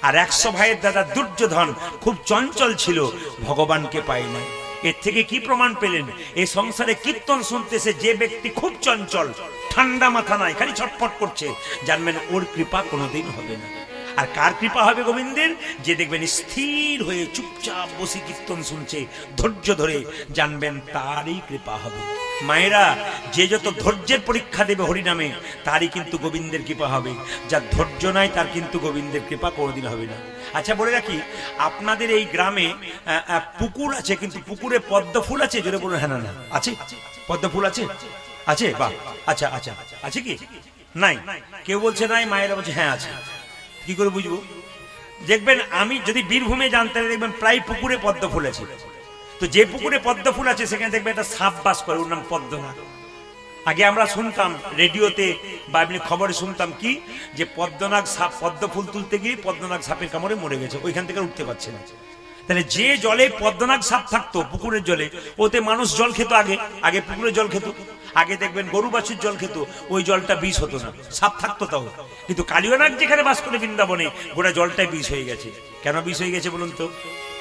আর 100 ভাইয়ের দাদা দুর্যোধন খুব চঞ্চল ছিল, ভগবানকে পায় না। এর থেকে কি প্রমাণ পেলেন? এই সংসারে কীর্তন শুনতেছে যে ব্যক্তি খুব চঞ্চল, ঠান্ডা মাথা নাই, খালি ছটফট করছে, জানবেন ওর কৃপা কোনোদিন হবে না। আর কার কৃপা হবে গোবিন্দের? যে দেখবেন স্থির হয়ে চুপচাপ বসে কীর্তন শুনছে, ধৈর্য ধরে, জানবেন তারই কৃপা হবে। মায়েরা, যে যত ধৈর্যের পরীক্ষা দেবে হরিনামে, তারই কিন্তু গোবিন্দের কৃপা হবে। যার ধৈর্য নাই তার কিন্তু গোবিন্দের কৃপা কোনোদিন হবে না। আচ্ছা, বলে রাখি, আপনাদের এই গ্রামে পুকুর আছে, কিন্তু পুকুরে পদ্ম ফুল আছে? জোরে বলুন হ্যাঁ না না। আছে? পদ্ম ফুল আছে? আছে? বাহ, আচ্ছা আচ্ছা, আছে কি? নাই? কেউ বলছে নাই, মায়েরা বলছে হ্যাঁ আছে। কি করে বুঝবো? দেখবেন, আমি যদি বীরভূমে জানতে দেখবেন প্রায় পুকুরে পদ্ম ফুল আছে। তো যে পুকুরে পদ্ম ফুল আছে সেখানে দেখবেন একটা সাপ বাস করে, ওর নাম পদ্মনাগ। আগে আমরা শুনতাম রেডিওতে বা এমনি খবরে শুনতাম কি, যে পদ্মনাগ সাপ পদ্ম ফুল তুলতে গিয়ে পদ্মনাগ সাপের কামড়ে মরে গেছে, ওইখান থেকে উঠতে পারছে না। তাহলে যে জলে পদ্মনাগ সাপ থাকতো, পুকুরের জলে, ওতে মানুষ জল খেত। আগে পুকুরে জল খেত, আগে দেখবেন গরু বাছুর জল খেত, ওই জলটা বিষ হতো না, সাপ থাকতো তাও। কিন্তু কালিয়নাগ যেখানে বাস করে বৃন্দাবনে, গোটা জলটাই বিষ হয়ে গেছে। কেন বিষ হয়ে গেছে বলুন তো?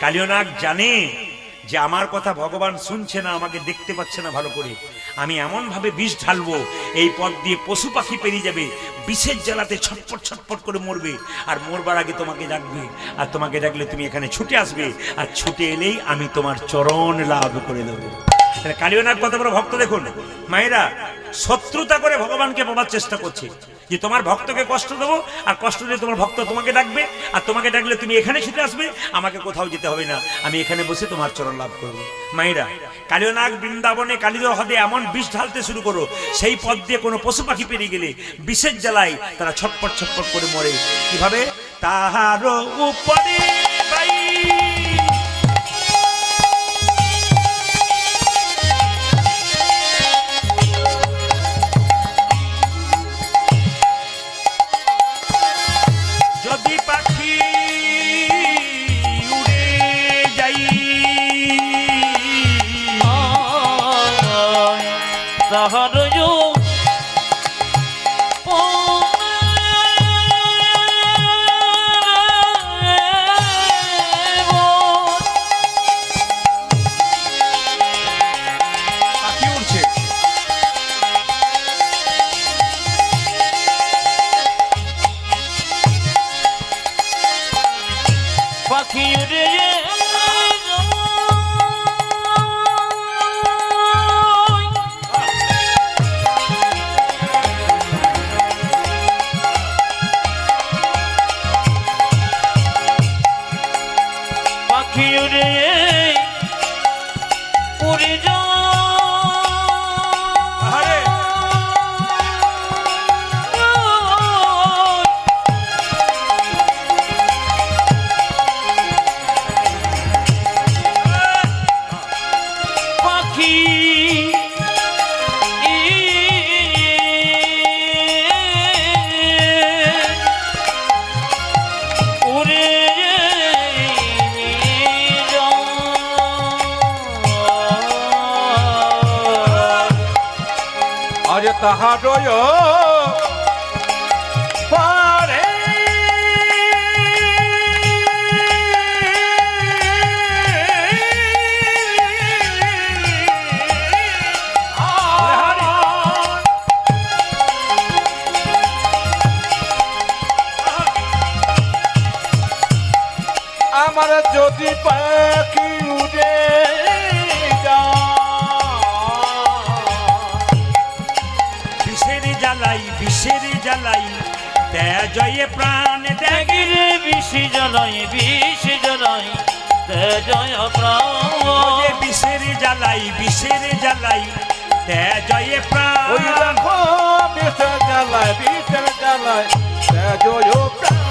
কালিয়নাগ জানে যে আমার কথা ভগবান শুনছে না, আমাকে দেখতে পাচ্ছে না ভালো করে, আমি এমন ভাবে বিষ ঢালবো, এই পথ দিয়ে পশু পাখি পেরিয়ে যাবে, বিষের জ্বালাতে ছটফট ছটফট করে মরবে, আর মরবার আগে তোমাকে ডাকবে, আর তোমাকে ডাকলে তুমি এখানে ছুটে আসবে, আর ছুটে এলেই আমি তোমার চরণ লাভ করে দেবো। কালিয়নাগ কত বড় ভক্ত দেখুন। মায়েরা, শত্রুতা করে ভগবানকে পাবার চেষ্টা করছে, যে তোমার ভক্তকে কষ্ট দেবো, আর কষ্ট দিয়ে তোমার ভক্ত তোমাকে ডাকবে, আর তোমাকে ডাকলে তুমি এখানে ছুটে আসবে, আমাকে কোথাও যেতে হবে না, আমি এখানে বসে তোমার চরণ লাভ করবো। মায়েরা, কালিয়নাগ বৃন্দাবনে কালিদহ হ্রদে এমন বিষ ঢালতে শুরু করো, সেই পথ দিয়ে কোনো পশু পাখি পেরিয়ে গেলে বিষের জ্বালায় তারা ছটপট ছটপট করে মরে। কিভাবে? তাহার উপরে তাহারয় পারে আমার যদি পাখি উড়ে বিষের জ্বালাই তেজয়ে প্রাণ দেখি রে বিশি জ্বালাই জয় প্রাণ ওরে বিষের জ্বালাই তেজয়ে প্রাণ ওই দেখো বিষের জ্বালায় তেজয় প্রাণ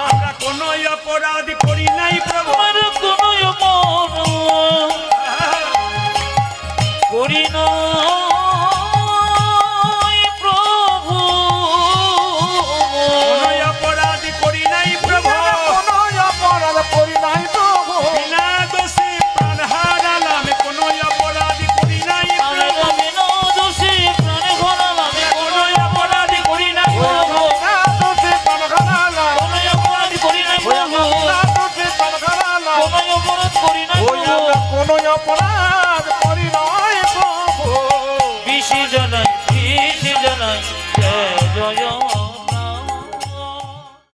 আমরা কোনো অপরাধ করি নাই প্রভু আমার কোনো মন করি না প্রভু কোনো অপরাধ করি নাই প্রভু কোনো অপরাধ করি নাই প্রভু বিনা দোষে প্রাণ হারালাম কোনো অপরাধ করি নাই আমরা প্রভু বিনা দোষে প্রাণ হারালাম কোনো অপরাধ করি না প্রভু না দোষে প্রাণ হারালাম কোনো অপরাধ করি না ওই প্রভু না দোষে প্রাণ হারালাম কোনো অপরাধ করি না ওই প্রভু কোনো অপরাধ